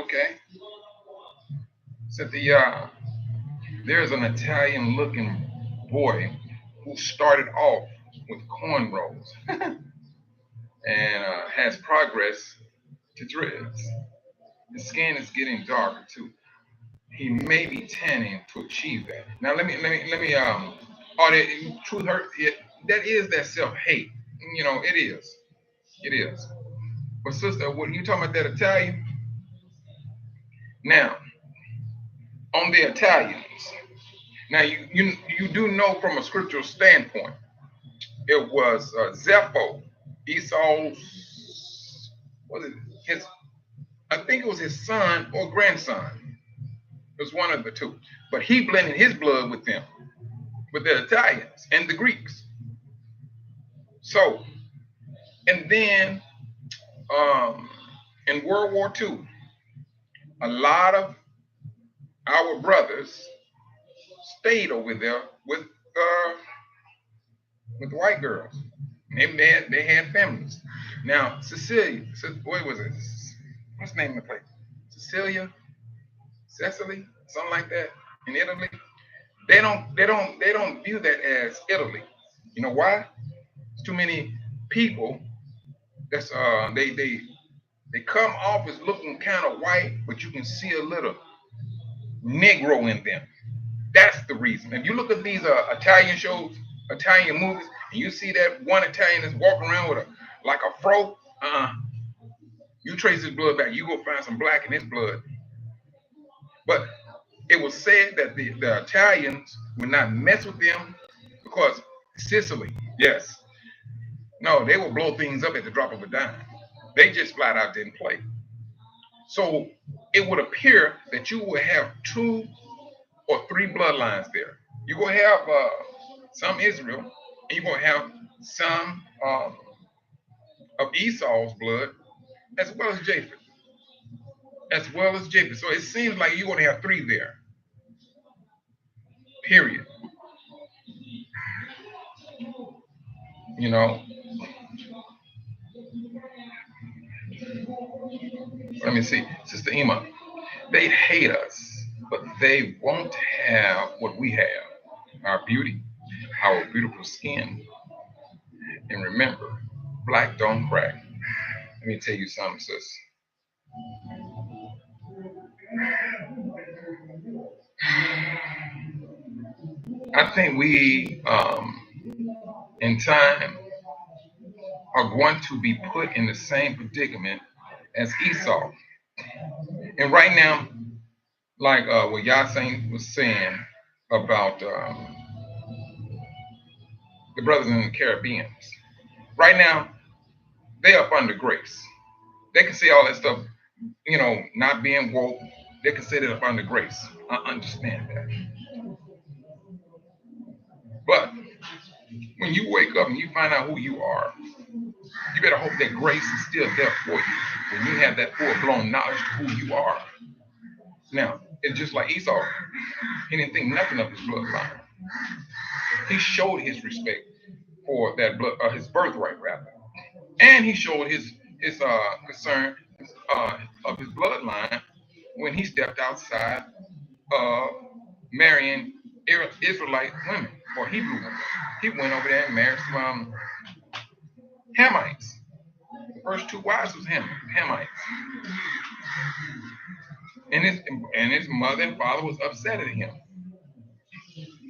Okay. Said there's an Italian looking boy who started off with cornrows and has progress to dreads. His skin is getting darker too. He may be tanning to achieve that. Now let me oh the truth hurt it, that is that self-hate. It is. It is. But sister, when you talking about that Italian, now on the Italians, now you do know from a scriptural standpoint, it was Zepho, Esau's, was it his? I think it was his son or grandson. It was one of the two. But he blended his blood with them, with the Italians and the Greeks. So, and then in World War II, a lot of our brothers stayed over there with the white girls. They had families. Now, Cecilia, what was it? What's the name of the place? Cecilia, Cecily, something like that in Italy. They don't view that as Italy. You know why? It's too many people. That's they come off as looking kind of white, but you can see a little Negro in them. That's the reason. If you look at these Italian shows, Italian movies, and you see that one Italian that's walking around with a like a fro, you trace his blood back, you go find some black in his blood. But it was said that the Italians would not mess with them because Sicily, yes, no, they will blow things up at the drop of a dime. They just flat out didn't play. So it would appear that you will have two or three bloodlines there. You're going to have some Israel, and you're going to have some of Esau's blood, as well as Japheth. As well as Japheth. So it seems like you're going to have three there. Period. You know, let me see. Sister Ema, they hate us, but they won't have what we have, our beauty, our beautiful skin. And remember, black don't crack. Let me tell you something, sis. I think we, in time, are going to be put in the same predicament as Esau. And right now, like what Yasin was saying about the brothers in the Caribbean, right now, they up under grace. They can say all that stuff, not being woke. They can say that up under grace. I understand that. But when you wake up and you find out who you are, you better hope that grace is still there for you when you have that full-blown knowledge to who you are. Now, it's just like Esau. He didn't think nothing of his bloodline. He showed his respect for that blood, his birthright rather, and he showed his concern of his bloodline when he stepped outside marrying Israelite women or Hebrew women. He went over there and married some Hamites. The first two wives was Hamites, and his mother and father was upset at him.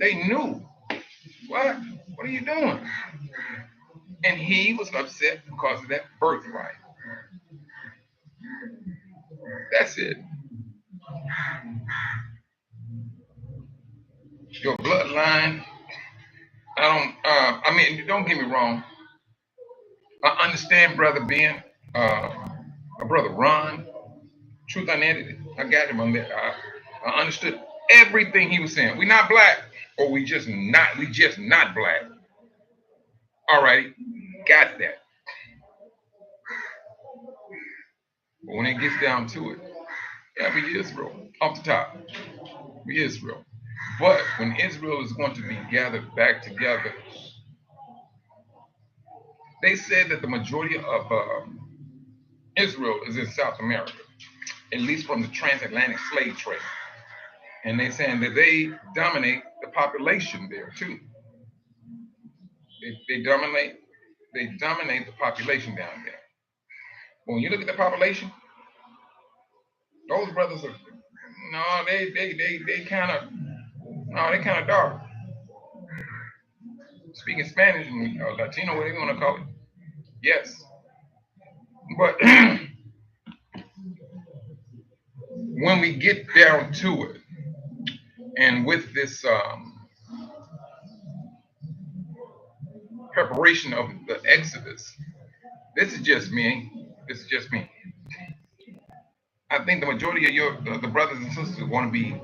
They knew what are you doing? And he was upset because of that birthright. That's it. Your bloodline. Don't get me wrong. I understand brother Ben, my brother Ron, truth unedited. I got him on there. I understood everything he was saying. We not black, or we just not black. All right, got that. But when it gets down to it, yeah, we Israel off the top. We Israel. But when Israel is going to be gathered back together, they said that the majority of Israel is in South America, at least from the transatlantic slave trade. And they're saying that they dominate the population there too. They dominate the population down there. When you look at the population, those brothers are no, they kind of no, they kind of dark. Speaking Spanish and Latino, whatever you want to call it. Yes, But when we get down to it, and with this preparation of the Exodus, this is just me. This is just me. I think the majority of the brothers and sisters want to be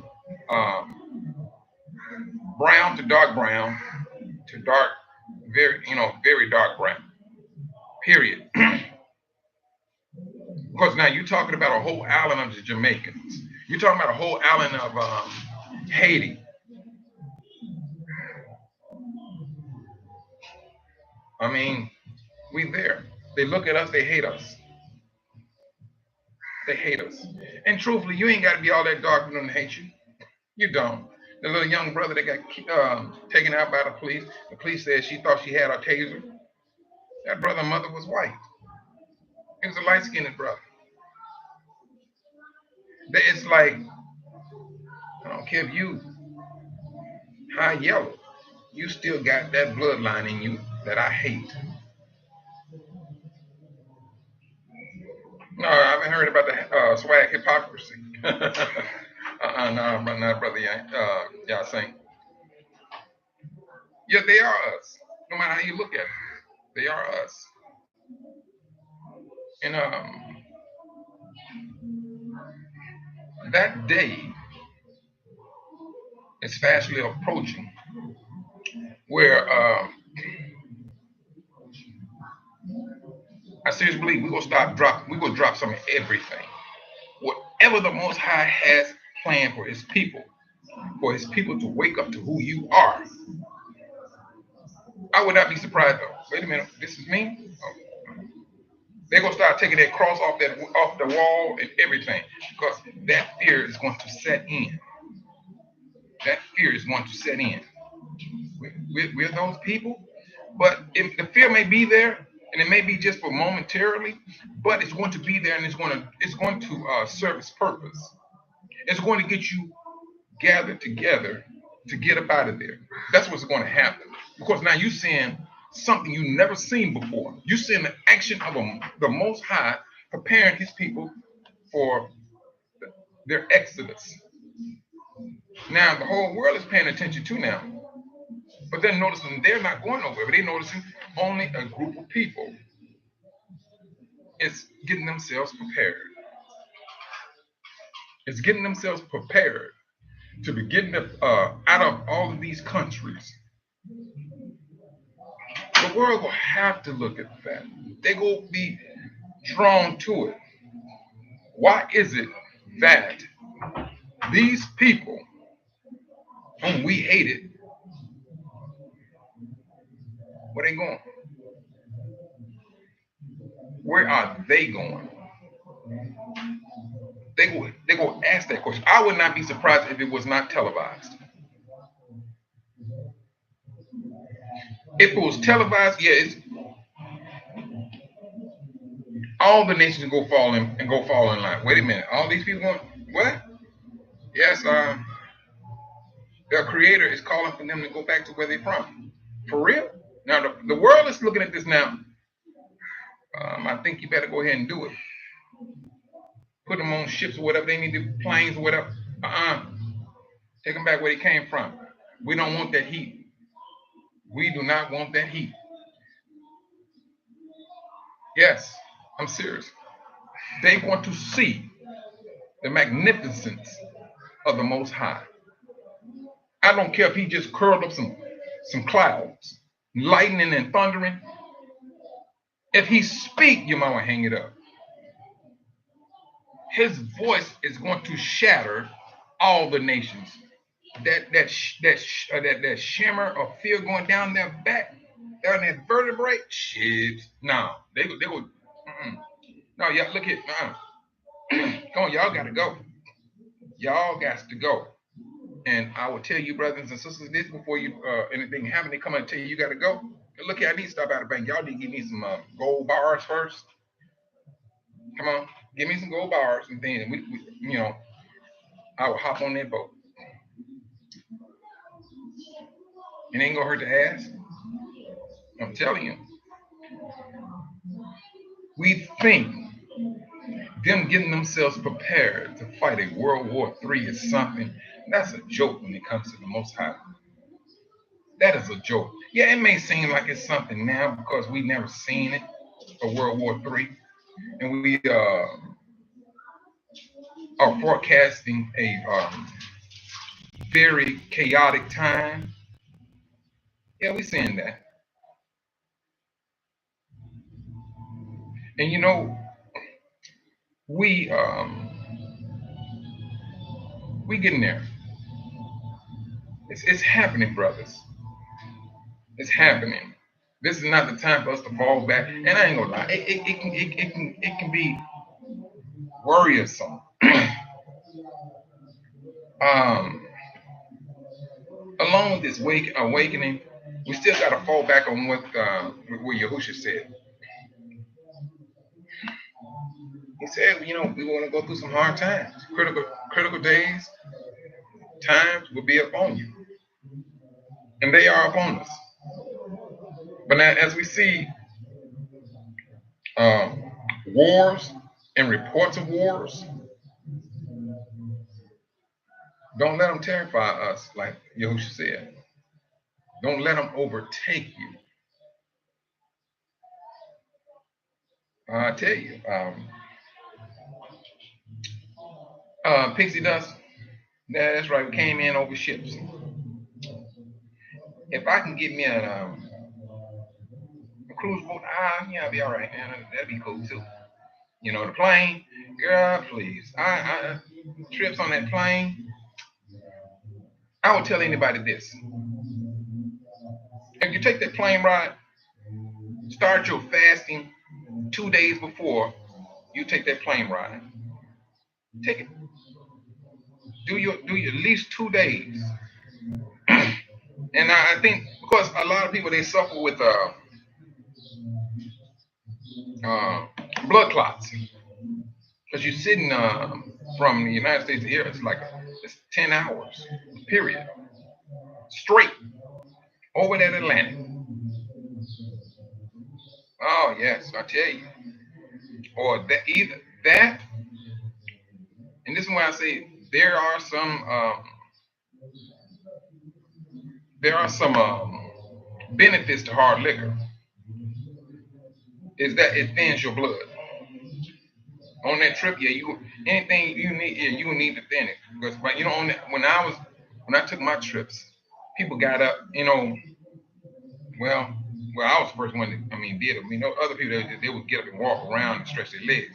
brown to dark brown to dark, very very dark brown. Period. Because now you're talking about a whole island of the Jamaicans. You're talking about a whole island of Haiti. I mean, we there. They look at us. They hate us. They hate us. And truthfully, you ain't got to be all that dark for them to hate you. You don't. The little young brother that got taken out by the police. The police said she thought she had a taser. That brother and mother was white. He was a light-skinned brother. It's like, I don't care if you high yellow, you still got that bloodline in you that I hate. No, I haven't heard about the swag hypocrisy. No, not brother. Y'all saying, yeah, they are us. No matter how you look at it, they are us. And that day is fastly approaching, where I seriously believe we're gonna start dropping. We're gonna drop some of everything. Whatever the Most High has planned for His people to wake up to who you are. I would not be surprised though. Wait a minute, this is me. Oh. They're gonna start taking that cross off the wall and everything because that fear is going to set in. That fear is going to set in. We're those people, but if the fear may be there, and it may be just for momentarily, but it's going to be there, and it's going to serve its purpose. It's going to get you gathered together to get up out of there. That's what's going to happen because now you're seeing something you never seen before. You're seeing the action of the Most High preparing His people for their exodus. Now the whole world is paying attention to now. But they're noticing they're not going nowhere, but they're noticing only a group of people is getting themselves prepared. It's getting themselves prepared to be getting out of all of these countries. The world will have to look at that. They will be drawn to it. Why is it that these people whom we hated, where they going? Where are they going? They go ask that question. I would not be surprised if it was not televised. If it was televised, yeah, it's all the nations go fall in and go fall in line. Wait a minute, all these people want what? Yes, their creator is calling for them to go back to where they're from. For real? Now the world is looking at this now. I think you better go ahead and do it. Put them on ships or whatever they need to, planes or whatever. Take them back where they came from. We don't want that heat. We do not want that heat. Yes, I'm serious. They want to see the magnificence of the Most High. I don't care if he just curled up some clouds, lightning and thundering. If he speak, you might want to hang it up. His voice is going to shatter all the nations. That shimmer of fear going down their back, down their vertebrae. Shit, no, they go. No, y'all look at. Come on, y'all got to go. Y'all got to go. And I will tell you, brothers and sisters, this before you anything happen, they come and tell you got to go. Look here, I need to stop out of the bank. Y'all need to give me some gold bars first. Come on, give me some gold bars and things. We I will hop on that boat. It ain't gonna hurt to ask. I'm telling you. We think them getting themselves prepared to fight a World War III is something that's a joke when it comes to the Most High. That is a joke. Yeah, it may seem like it's something now because we never seen it, a World War III, and we are forecasting a very chaotic time. Yeah, we seeing that, and we we getting there. It's happening, brothers. It's happening. This is not the time for us to fall back. And I ain't gonna lie, it can be worrisome. um, Along with this awakening, we still got to fall back on what Yahusha said. He said, we want to go through some hard times, critical days, times will be upon you, and they are upon us. But now, as we see um, wars and reports of wars, don't let them terrify us, like Yahusha said. Don't let them overtake you. I tell you, Pixie Dust, that's right, we came in over ships. If I can get me a cruise boat, I'll be all right, man. That'd be cool too. The plane, girl, please. Trips on that plane, I would tell anybody this. If you take that plane ride, start your fasting 2 days before you take that plane ride. Take it. Do your at least 2 days. And I think because a lot of people they suffer with uh, blood clots. Because you're sitting from the United States to here, it's 10 hours, period, straight over that Atlantic. Oh yes, I tell you. Or that either that, and this is why I say there are some benefits to hard liquor. Is that it thins your blood on that trip? Yeah, you anything you need, yeah, you need to thin it because, but on that, when I took my trips, people got up, well, I was the first one that did it. Other people they would get up and walk around and stretch their legs.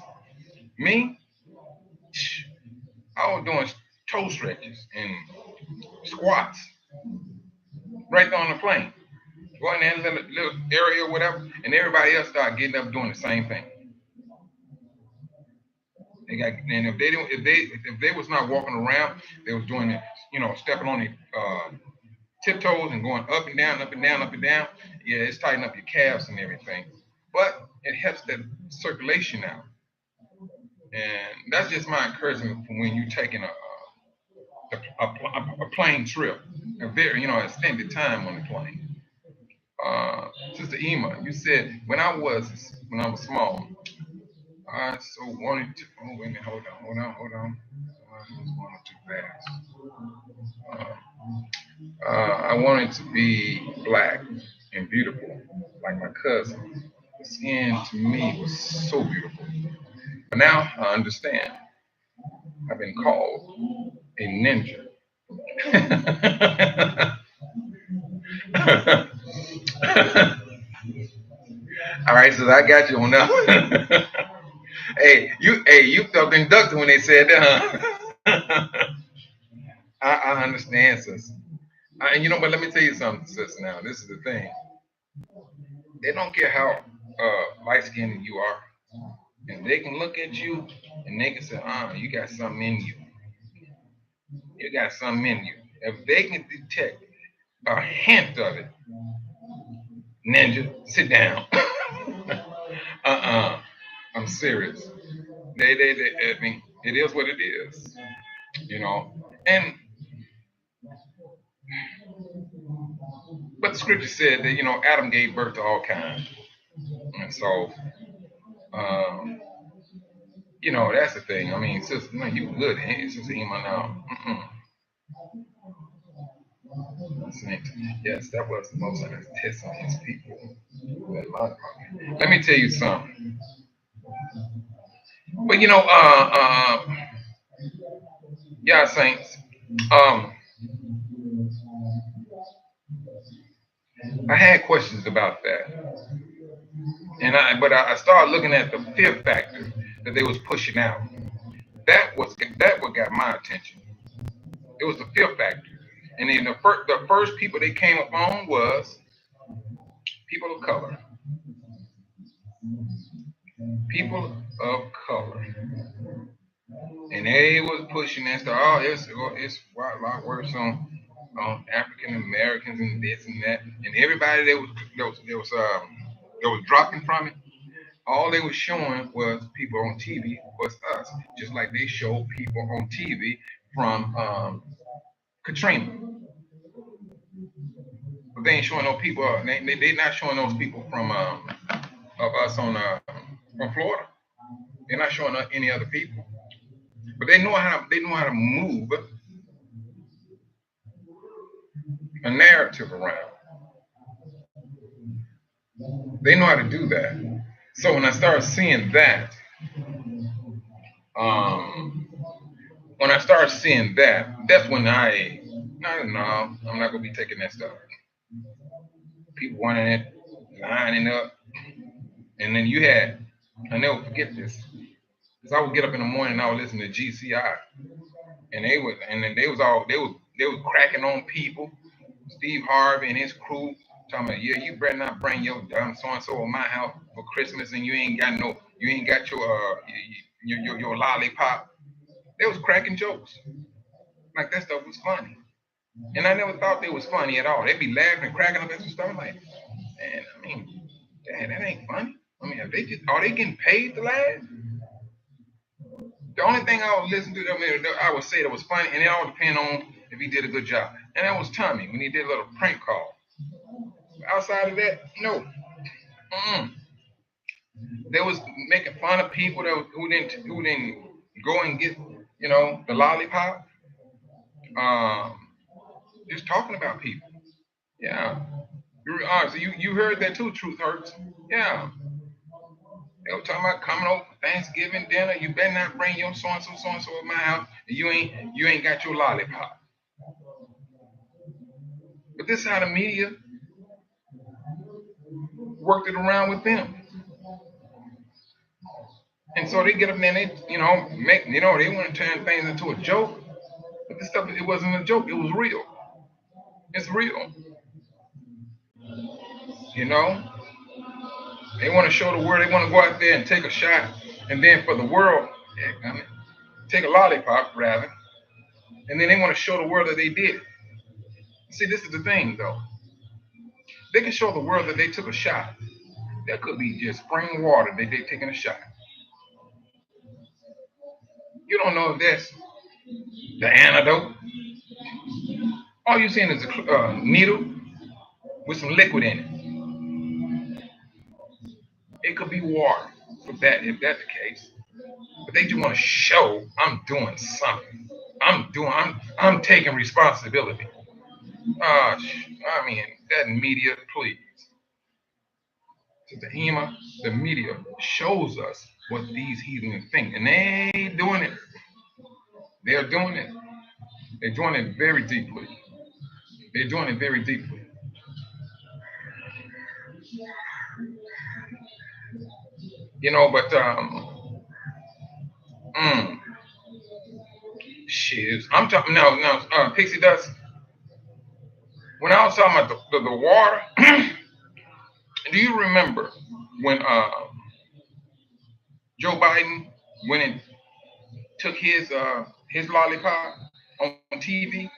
Me, I was doing toe stretches and squats right there on the plane. Go in that little area or whatever, and everybody else started getting up doing the same thing. And if they was not walking around, they was doing it, stepping on their tiptoes and going up and down, up and down, up and down. Yeah, it's tightening up your calves and everything, but it helps that circulation out. And that's just my encouragement for when you're taking a plane trip, a very extended time on the plane. Sister Ema, you said when I was small, I so wanted to. Oh wait a minute, hold on. I was going too fast. I wanted to be black and beautiful, like my cousin. The skin to me was so beautiful. But now I understand. I've been called a ninja. All right, so I got you on that. Hey, you felt inducted when they said that, huh? I understand, sis. And but let me tell you something, sis. Now, this is the thing. They don't care how light skinned you are, and they can look at you and they can say, you got something in you. You got something in you. If they can detect a hint of it, ninja, sit down. uh-uh. I'm serious. It is what it is, you know. And but the scripture said that Adam gave birth to all kinds, and so Um, you know, that's the thing. I mean, sister, man, you good, sister Ema now. Yes, that was the most honest test on his people. Let me tell you something. But you know, yeah, saints. Um, I had questions about that, and I started looking at the fear factor that they was pushing out. That what got my attention. It was the fear factor, and then the first people they came upon was people of color. People of color, and they was pushing that stuff. It's a lot worse on African Americans and this and that, and everybody that was dropping from it. All they was showing was people on TV was us, just like they showed people on TV from Katrina, but they ain't showing no people. They not showing those people from of us on from Florida. They're not showing any other people, but they know how to move a narrative around. They know how to do that. So when I started seeing that, um, that's when no, I'm not gonna be taking that stuff. People wanting it, lining up, and then I never forget this, because I would get up in the morning and I would listen to GCI, and then they was cracking on people, Steve Harvey and his crew, talking about, yeah, you better not bring your dumb so and so to my house for Christmas, and you ain't got your lollipop. They was cracking jokes like that stuff was funny, and I never thought they was funny at all. They'd be laughing and cracking up at some stuff. I'm like, man, I mean, damn, that ain't funny. I mean, are they getting paid to laugh? The only thing I would listen to, I mean, I would say that was funny, and it all depends on if he did a good job. And that was Tommy when he did a little prank call. Outside of that, no. Mm-mm. They was making fun of people who didn't go and get the lollipop. Um, just talking about people. Yeah. So you heard that too, Truth Hurts. Yeah. They were talking about coming over for Thanksgiving dinner. You better not bring your so and so at my house. And you ain't got your lollipop. But this is how the media worked it around with them. And so they get up there and they, they want to turn things into a joke. But this stuff, it wasn't a joke. It was real. It's real. You know, they want to show the world. They want to go out there and take a shot, and then for the world, take a lollipop rather, and then they want to show the world that they did it. See, this is the thing, though. They can show the world that they took a shot. That could be just spring water that they taking a shot. You don't know if that's the antidote. All you're seeing is a needle with some liquid in it. It could be water, if that's the case. But they just want to show I'm doing something. I'm taking responsibility. I mean, that media, please. To the HEMA, the media shows us what these heathens think, and they ain't doing it. They're doing it. They're doing it very deeply. They're doing it very deeply. But mm, shit. I'm talking now. Pixie Dust. When I was talking about the water, do you remember when Joe Biden went and took his lollipop on TV?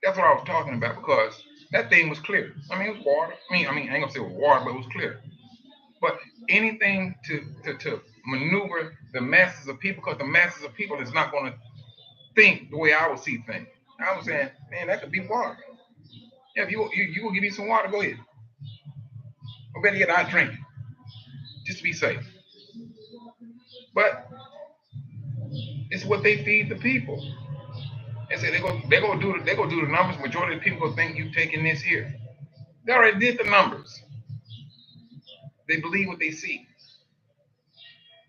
That's what I was talking about, because that thing was clear. I mean, it was water. I ain't gonna say it was water, but it was clear. But anything to maneuver the masses of people, because the masses of people is not gonna think the way I would see things. I was saying, man, that could be water. Yeah, if you will give me some water, go ahead. Or better yet, I drink it just to be safe. But it's what they feed the people. And say they go do the numbers. Majority of the people think you taking this here. They already did the numbers. They believe what they see,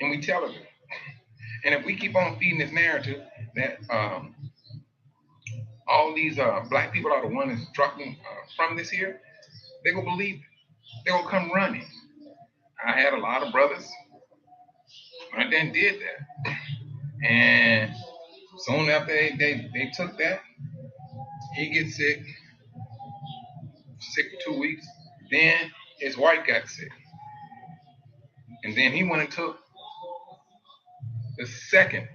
and we tell them. And if we keep on feeding this narrative that all these black people are the ones dropping from this here, they gonna believe it. They gonna come running. I had a lot of brothers and then did that, and soon after they took that, he gets sick for 2 weeks. Then his wife got sick, and then he went and took the second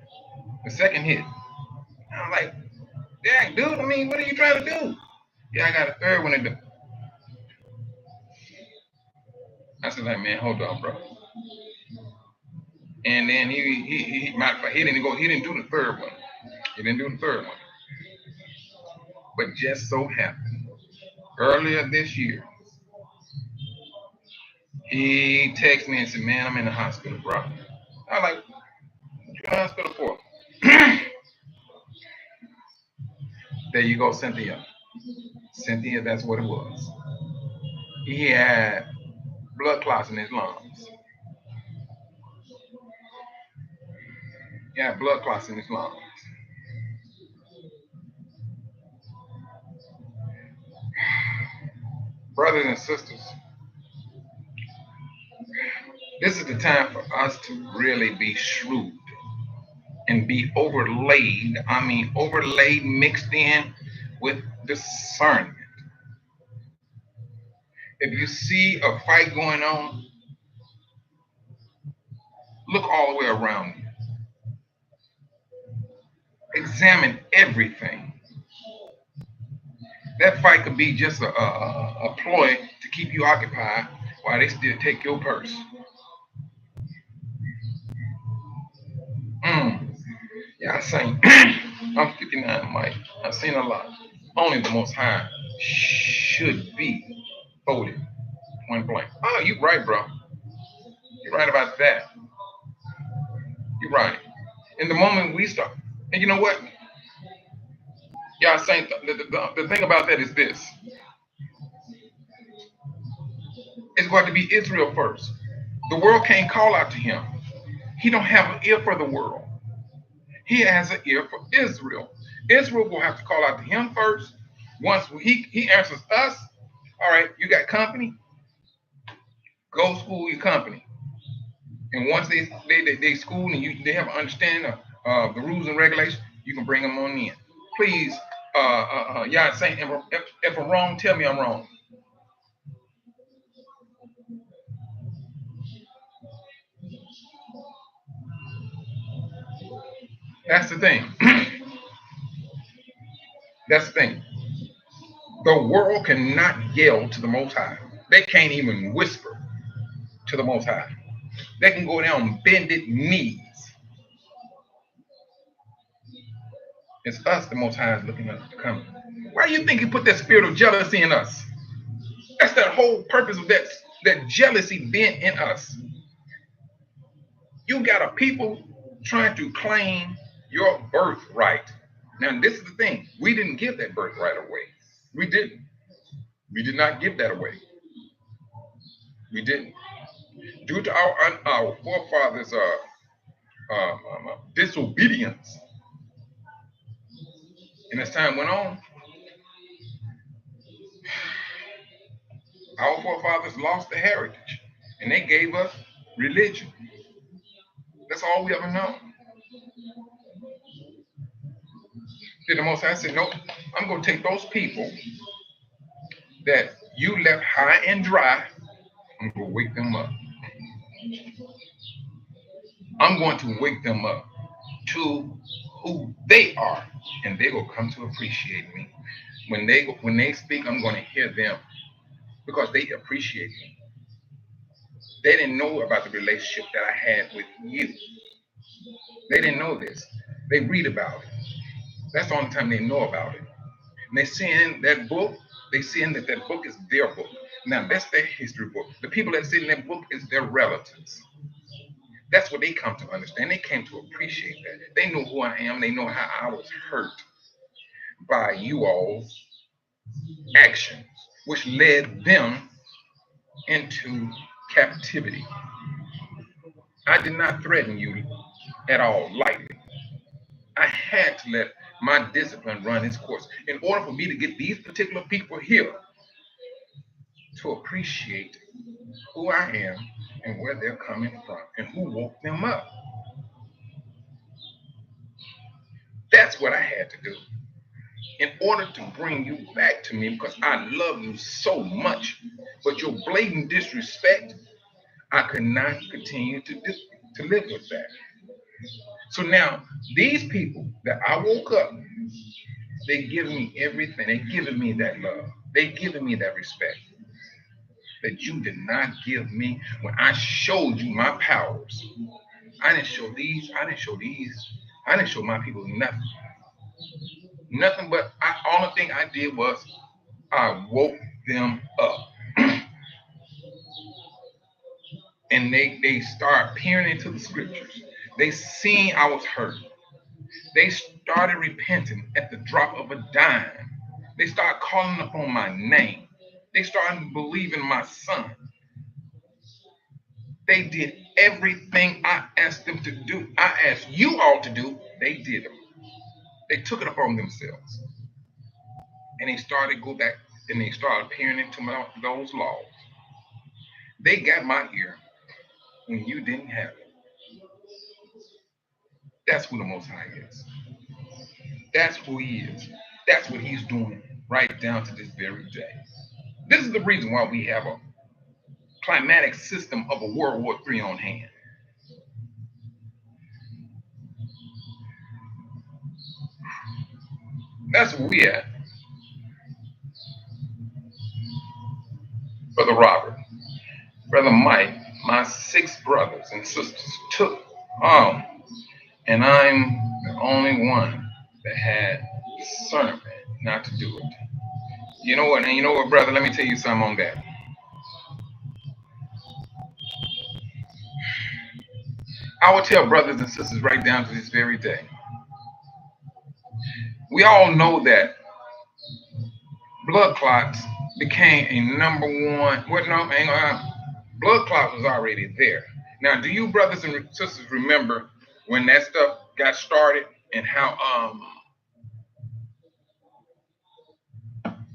hit. I'm like, dang, dude, I mean, what are you trying to do? Yeah, I got a third one in the. I said, like, man, hold on, bro. And then matter of fact, he didn't do the third one. He didn't do the third one. But just so happened, earlier this year, he texted me and said, man, I'm in the hospital, bro. I was like, what you in the hospital for? There you go, Cynthia. Cynthia, that's what it was. He had blood clots in his lungs. He had blood clots in his lungs. Brothers and sisters, this is the time for us to really be shrewd and be overlaid. I mean, overlaid, mixed in with discernment. If you see a fight going on, look all the way around you. Examine everything. That fight could be just a ploy to keep you occupied while they still take your purse. Yeah, I seen. I'm 59, Mike. I've seen a lot. Only the Most High should be voted point blank. Oh, you right, bro. You're right about that. You're right. In the moment we start, and you know what? Y'all saying the thing about that is this: it's going to be Israel first. The world can't call out to him. He don't have an ear for the world. He has an ear for Israel. Israel will have to call out to him first. Once he answers us, all right, you got company, go school your company. And once they school and they have an understanding of the rules and regulations, you can bring them on in. Please, y'all saying if I'm wrong, tell me I'm wrong. That's the thing. That's the thing. The world cannot yell to the Most High. They can't even whisper to the Most High. They can go down on bended knees. It's us the Most High is looking up to come. Why do you think He put that spirit of jealousy in us? That's that whole purpose of that jealousy being in us. You got a people trying to claim your birthright. Now, this is the thing. We didn't give that birthright away. We didn't. We did not give that away. We didn't. Due to our forefathers' disobedience, and as time went on, our forefathers lost the heritage, and they gave us religion. That's all we ever known. Then the Most High said, "Nope, I'm going to take those people that you left high and dry. I'm going to wake them up. I'm going to wake them up to who they are, and they will come to appreciate me. When they speak, I'm going to hear them because they appreciate me. They didn't know about the relationship that I had with you. They didn't know this. They read about it. That's the only time they know about it. And they see in that book, they see in that book is their book. Now that's their history book. The people that sit in that book is their relatives. That's what they come to understand. They came to appreciate that. They know who I am. They know how I was hurt by you all's actions, which led them into captivity. I did not threaten you at all lightly. I had to let my discipline run its course in order for me to get these particular people here to appreciate who I am and where they're coming from and who woke them up. That's what I had to do in order to bring you back to me because I love you so much. But your blatant disrespect, I could not continue to live with that. So now, these people that I woke up, they give me everything. They giving me that love. They giving me that respect that you did not give me when I showed you my powers. I didn't show these. I didn't show these. I didn't show my people nothing. Nothing but only thing I did was I woke them up. And they start peering into the scriptures. They seen I was hurt. They started repenting at the drop of a dime. They started calling upon my name. They started believing my son. They did everything I asked them to do. I asked you all to do. They did it. They took it upon themselves. And they started go back and they started peering into those laws. They got my ear when you didn't have it. That's who the Most High is. That's who he is. That's what he's doing right down to this very day. This is the reason why we have a climatic system of a World War III on hand. That's where we at. Brother Robert, Brother Mike, my 6 brothers and sisters took and I'm the only one that had discernment not to do it. You know what? And you know what, brother? Let me tell you something on that. I will tell brothers and sisters right down to this very day. We all know that blood clots became a number one. What? No, hang on. Blood clot was already there. Now, do you brothers and sisters remember when that stuff got started and how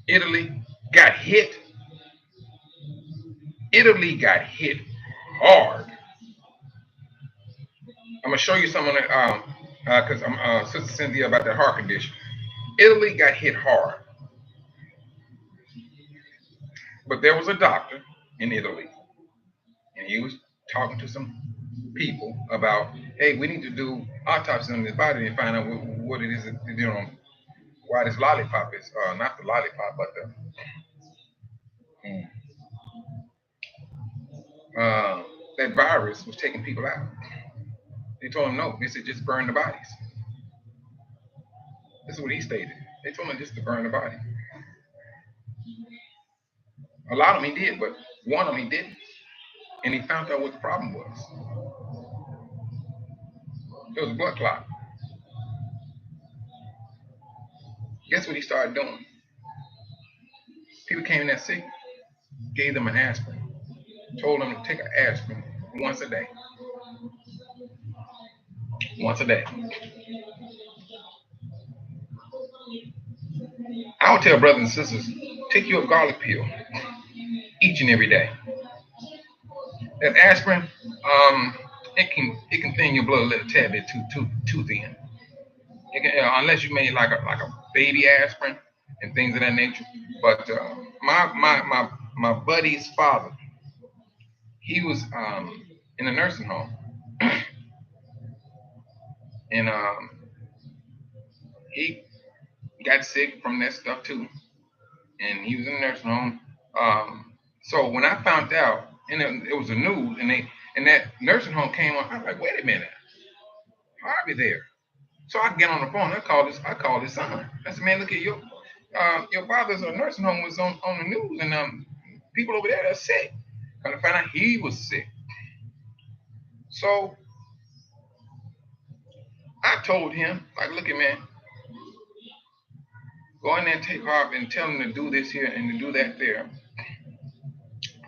Italy got hit? Italy got hit hard. I'm gonna show you something because I'm Sister Cynthia about that heart condition. Italy got hit hard, but there was a doctor in Italy, and he was talking to some people about, hey, we need to do autopsy on this body and find out what it is, why this lollipop is not the lollipop, but that virus was taking people out. They told him no. They said just burn the bodies. This is what he stated. They told him just to burn the body. A lot of them he did, but one of them he didn't. And he found out what the problem was. It was a blood clot. Guess what he started doing? People came in there sick, gave them an aspirin, told them to take an aspirin once a day. Once a day. I would tell brothers and sisters, take your garlic pill each and every day. That aspirin, it can thin your blood a little tad bit too thin. It can, unless you made like a baby aspirin and things of that nature. But my buddy's father, he was in a nursing home, and he got sick from that stuff too, and he was in a nursing home. So when I found out, and it was the news, and that nursing home came on, I was like, wait a minute, Harvey there. So I get on the phone. I called his son. I said, man, look at your father's nursing home was on the news, and people over there are sick. Kind of find out he was sick. So I told him, like, look at man, go in there and take off and tell him to do this here and to do that there.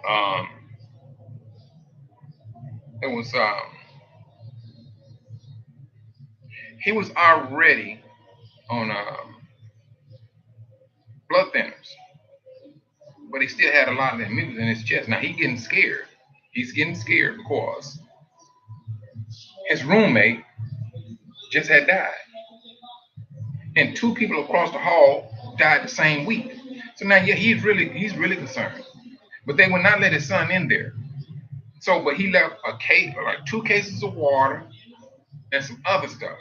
Um, it was he was already on blood thinners, but he still had a lot of that mucus in his chest. Now he's getting scared. He's getting scared because his roommate just had died, and 2 people across the hall died the same week. So now, yeah, he's really concerned. But they would not let his son in there. So, but he left a case, like 2 cases of water and some other stuff.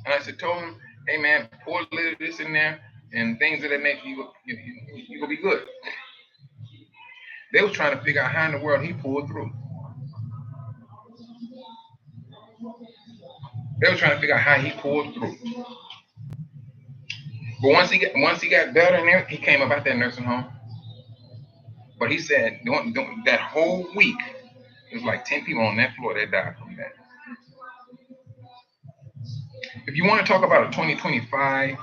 And I told him, hey man, pour a little of this in there and things of that nature, you gonna be good. They was trying to figure out how in the world he pulled through. They were trying to figure out how he pulled through. But once he got better and everything, he came up out that nursing home. But he said that whole week, it was like 10 people on that floor that died from that. If you want to talk about a 2025,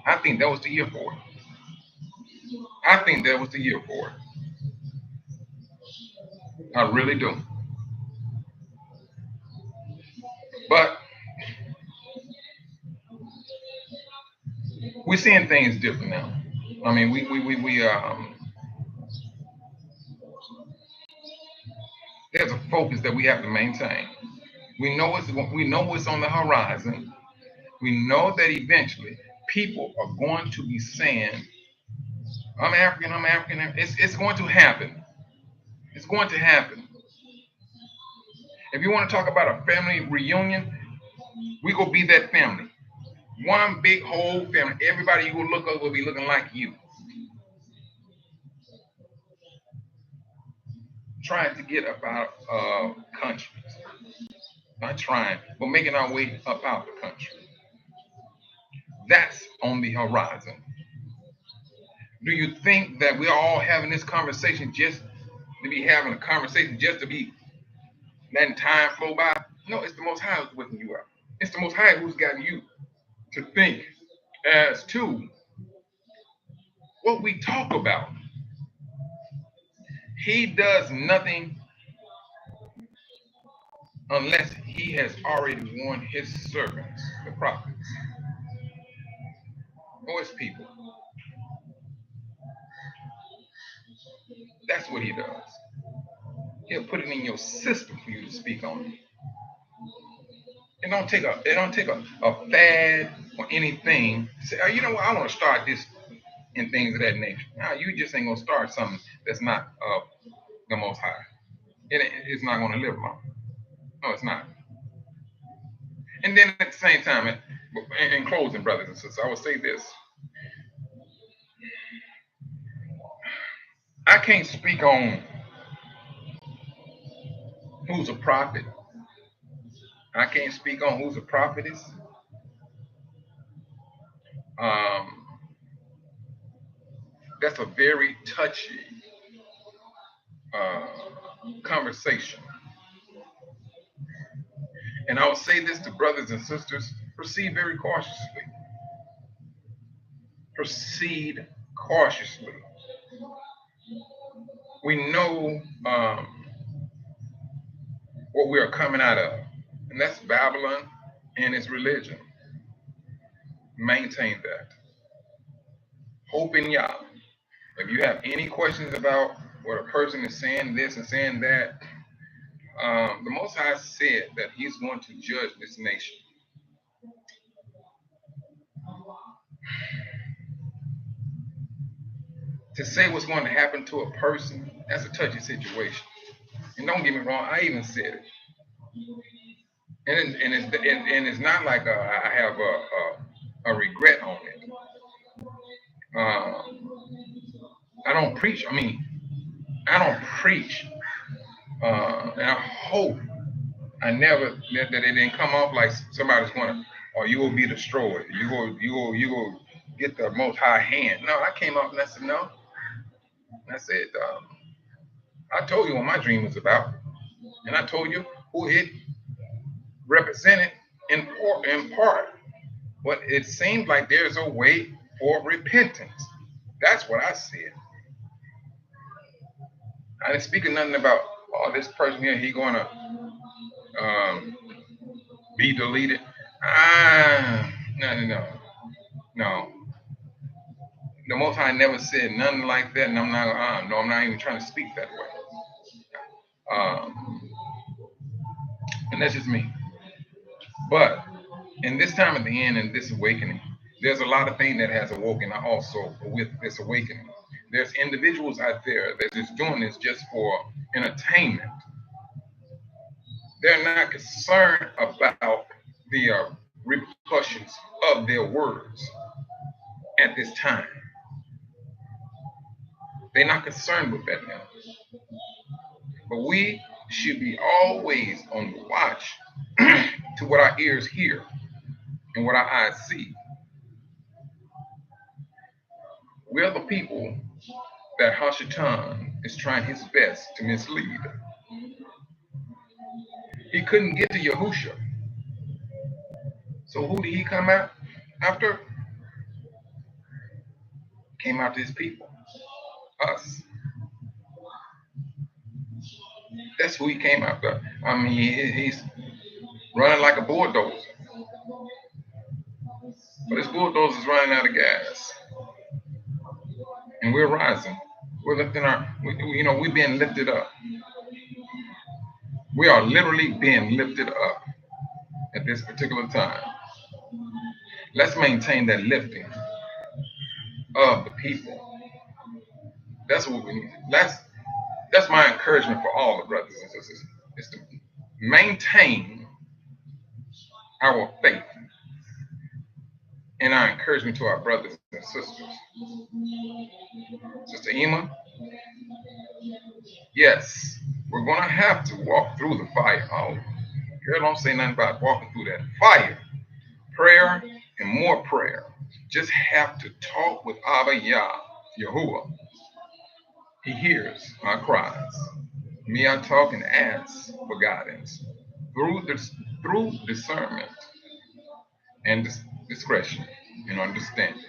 I think that was the year for it. I think that was the year for it. I really do. But we're seeing things different now. I mean, there's a focus that we have to maintain. We know what's on the horizon. We know that eventually people are going to be saying, I'm African, I'm African. It's going to happen. It's going to happen. If you want to talk about a family reunion, we gonna be that family. One big whole family. Everybody you will look up will be looking like you. Trying to get up out of countries. Not trying, but making our way up out the country. That's on the horizon. Do you think that we're all having this conversation just to be having a conversation, just to be letting time flow by? No, it's the Most High who's waking you up. It's the Most High who's gotten you to think as to what we talk about. He does nothing unless he has already warned his servants, the prophets, or his people. That's what he does. He'll put it in your system for you to speak on it. It don't take a fad or anything to say, oh, you know what, I want to start this and things of that nature. Now you just ain't gonna start something that's not the Most High. It's not gonna live long. No, it's not. And then at the same time, in closing, brothers and sisters, I will say this. I can't speak on who's a prophet. I can't speak on who's a prophetess. That's a very touchy conversation. And I will say this to brothers and sisters, proceed very cautiously. Proceed cautiously. We know what we are coming out of, and that's Babylon and its religion. Maintain that. Hope in Yah. If you have any questions about what a person is saying this and saying that, the Most High said that he's going to judge this nation. To say what's going to happen to a person, that's a touchy situation. And don't get me wrong, I even said it. And it's not like I have a regret on it. I don't preach. I mean, I don't preach, and I hope I never that it didn't come off like somebody's going to, or you will be destroyed. You will get the Most High hand. No, I came up and I said no. And I said, I told you what my dream was about, and I told you who hit represented in part, but it seems like there's a way for repentance. That's what I said. I didn't speak of nothing about, oh, this person here, he gonna um, be deleted. No. No. The Most High never said nothing like that, and I'm not. No, I'm not even trying to speak that way. Um, and that's just me. But in this time at the end and this awakening, there's a lot of things that has awoken also with this awakening. There's individuals out there that is doing this just for entertainment. They're not concerned about the repercussions of their words at this time. They're not concerned with that now. But we should be always on the watch to what our ears hear and what our eyes see. We're the people that Hashatan is trying his best to mislead. He couldn't get to Yahusha. So who did he come out after? Came after his people, us. That's who he came after. I mean, he's running like a bulldozer. But this bulldozer is running out of gas. And we're rising. We're lifting we're being lifted up. We are literally being lifted up at this particular time. Let's maintain that lifting of the people. That's what we need. That's my encouragement for all the brothers and sisters, is to maintain our faith and our encouragement to our brothers and sisters. Sister Ema, yes, we're going to have to walk through the fire. Oh, girl, don't say nothing about walking through that fire. Prayer and more prayer. Just have to talk with Abba Yahuwah. He hears our cries. Me, I talk and ask for guidance through discernment and discretion and understanding.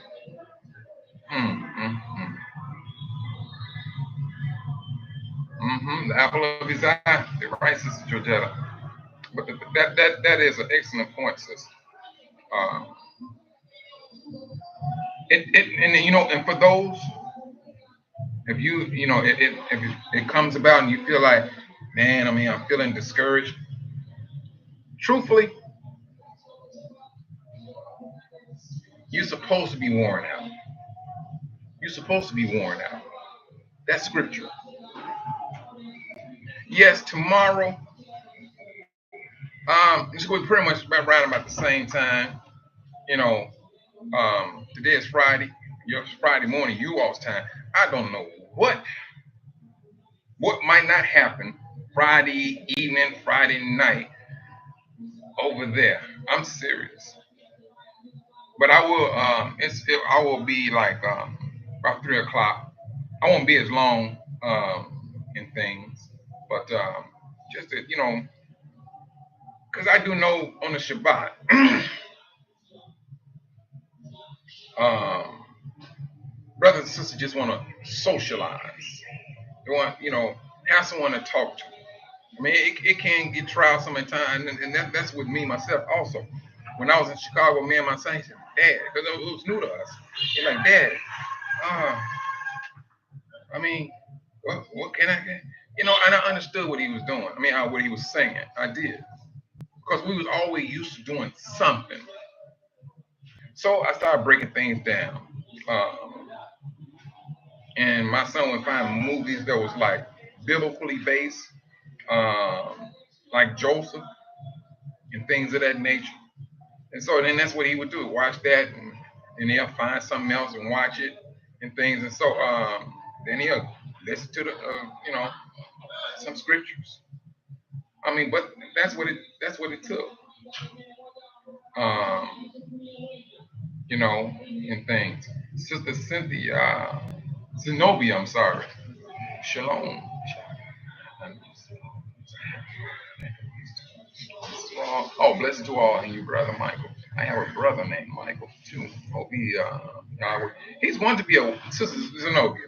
The apple of his eye. The right, Sister Georgetta. But that is an excellent point, sister. Um, and for those, if if it comes about and you feel like, man, I'm feeling discouraged. Truthfully, you're supposed to be worn out. You're supposed to be worn out. That's scripture. Yes, tomorrow, it's going to be pretty much around about the same time. Today is Friday. Your Friday morning, you all's time. I don't know what might not happen Friday evening, Friday night over there. I'm serious. But I will. I will be like about 3 o'clock. I won't be as long in things, but just to, because I do know on the Shabbat, brothers and sisters just want to socialize. They want, have someone to talk to. I mean, it can get trial sometimes, and that's with me myself also. When I was in Chicago, me and my son, he said, Dad, because it was new to us. He's like, Dad, what can I get? And I understood what he was doing. What he was saying. I did. Because we was always used to doing something. So I started breaking things down. And my son would find movies that was like biblically based, like Joseph and things of that nature. And so then that's what he would do, watch that, and he'll find something else and watch it and things. And so then he'll listen to the, some scriptures. But that's what it took. And things. Sister Cynthia, Zenobia, I'm sorry. Shalom. Oh, blessed to all and you, brother Michael. I have a brother named Michael too. Hope he's going to be a sister Zenobia.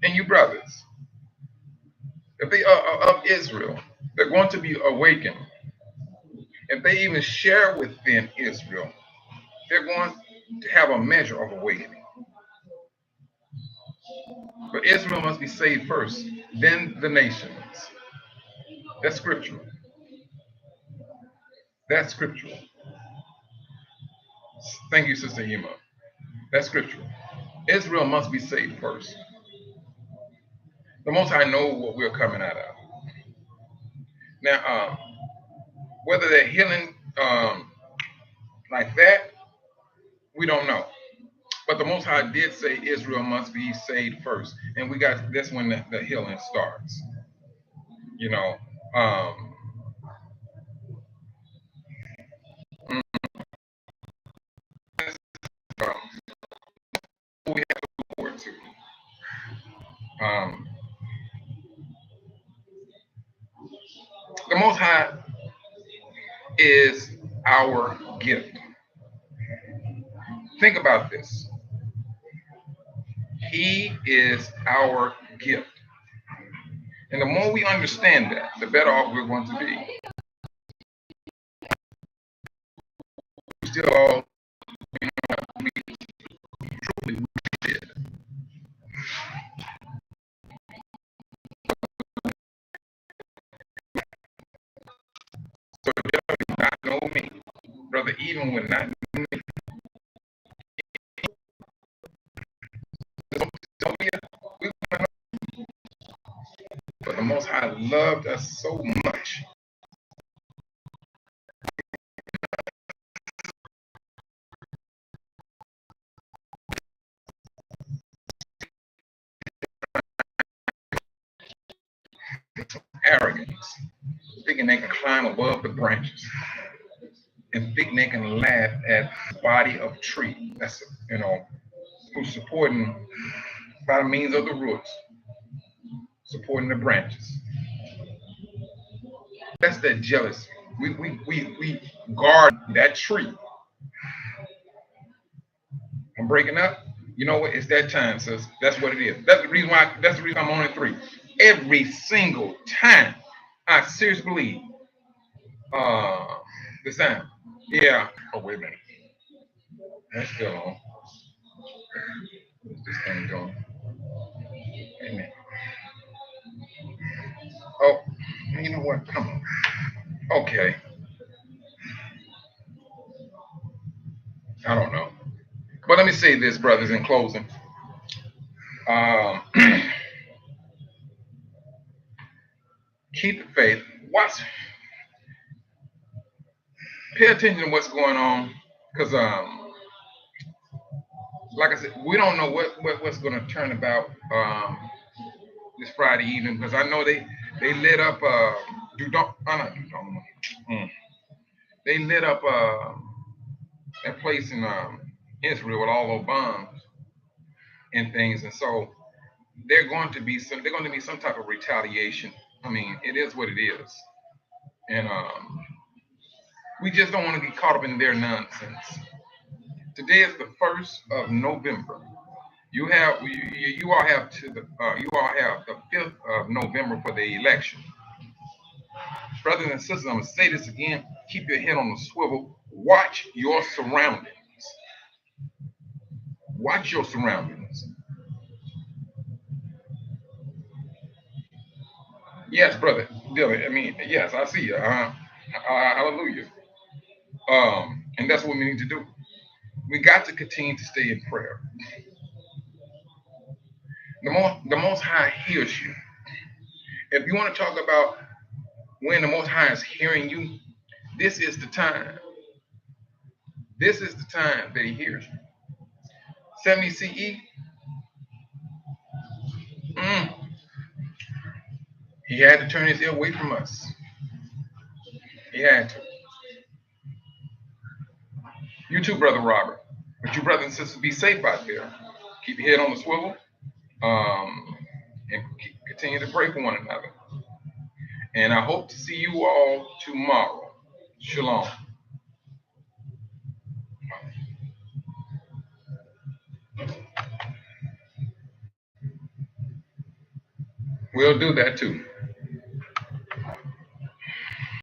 And you brothers, if they are of Israel, they're going to be awakened. If they even share within Israel, they're going to have a measure of awakening. But Israel must be saved first, then the nations. That's scriptural. That's scriptural. Thank you, Sister Yema. That's scriptural. Israel must be saved first. The Most High know what we're coming out of. Now, whether they're healing like that, we don't know. But the Most High did say Israel must be saved first, and we got that's when the healing starts. You know, um, mm, that's, what we have to look forward to. Um, the Most High is our gift. Think about this. He is our gift. And the more we understand that, the better off we're going to be. We still all we truly did. So you not know me, brother, even when not knowing me, but the Most High loved us so much. Arrogance, thinking they can climb above the branches, and thinking they can laugh at the body of tree. That's who's supporting by the means of the roots, supporting the branches. That's that jealousy. We guard that tree. I'm breaking up. You know what? It's that time, sis. That's what it is. That's the reason why. That's the reason I'm on it 3. Every single time, I seriously believe. The sound. Yeah. Oh wait a minute. That's still on. What's this thing doing? Wait a minute. Oh, you know what? Come on. Okay. I don't know. But let me say this, brothers, in closing. Um, keep the faith. Watch. Pay attention to what's going on, because like I said, we don't know what's going to turn about this Friday evening. Because I know they lit up not Dudon, they lit up that place in Israel with all those bombs and things, and so they're going to be some type of retaliation. I mean, it is what it is, and we just don't want to get caught up in their nonsense. Today is the 1st of November. You all have the 5th of November for the election. Brothers and sisters, I'm gonna say this again. Keep your head on the swivel. Watch your surroundings. Watch your surroundings. Yes, brother Dylan. I mean, yes, I see you. Hallelujah. And that's what we need to do. We got to continue to stay in prayer. The Most High hears you. If you want to talk about when the Most High is hearing you, this is the time. This is the time that He hears you. 70 CE, He had to turn His ear away from us. He had to. You too, Brother Robert. But you brothers and sisters, be safe out there. Keep your head on the swivel, and continue to pray for one another. And I hope to see you all tomorrow. Shalom. We'll do that too.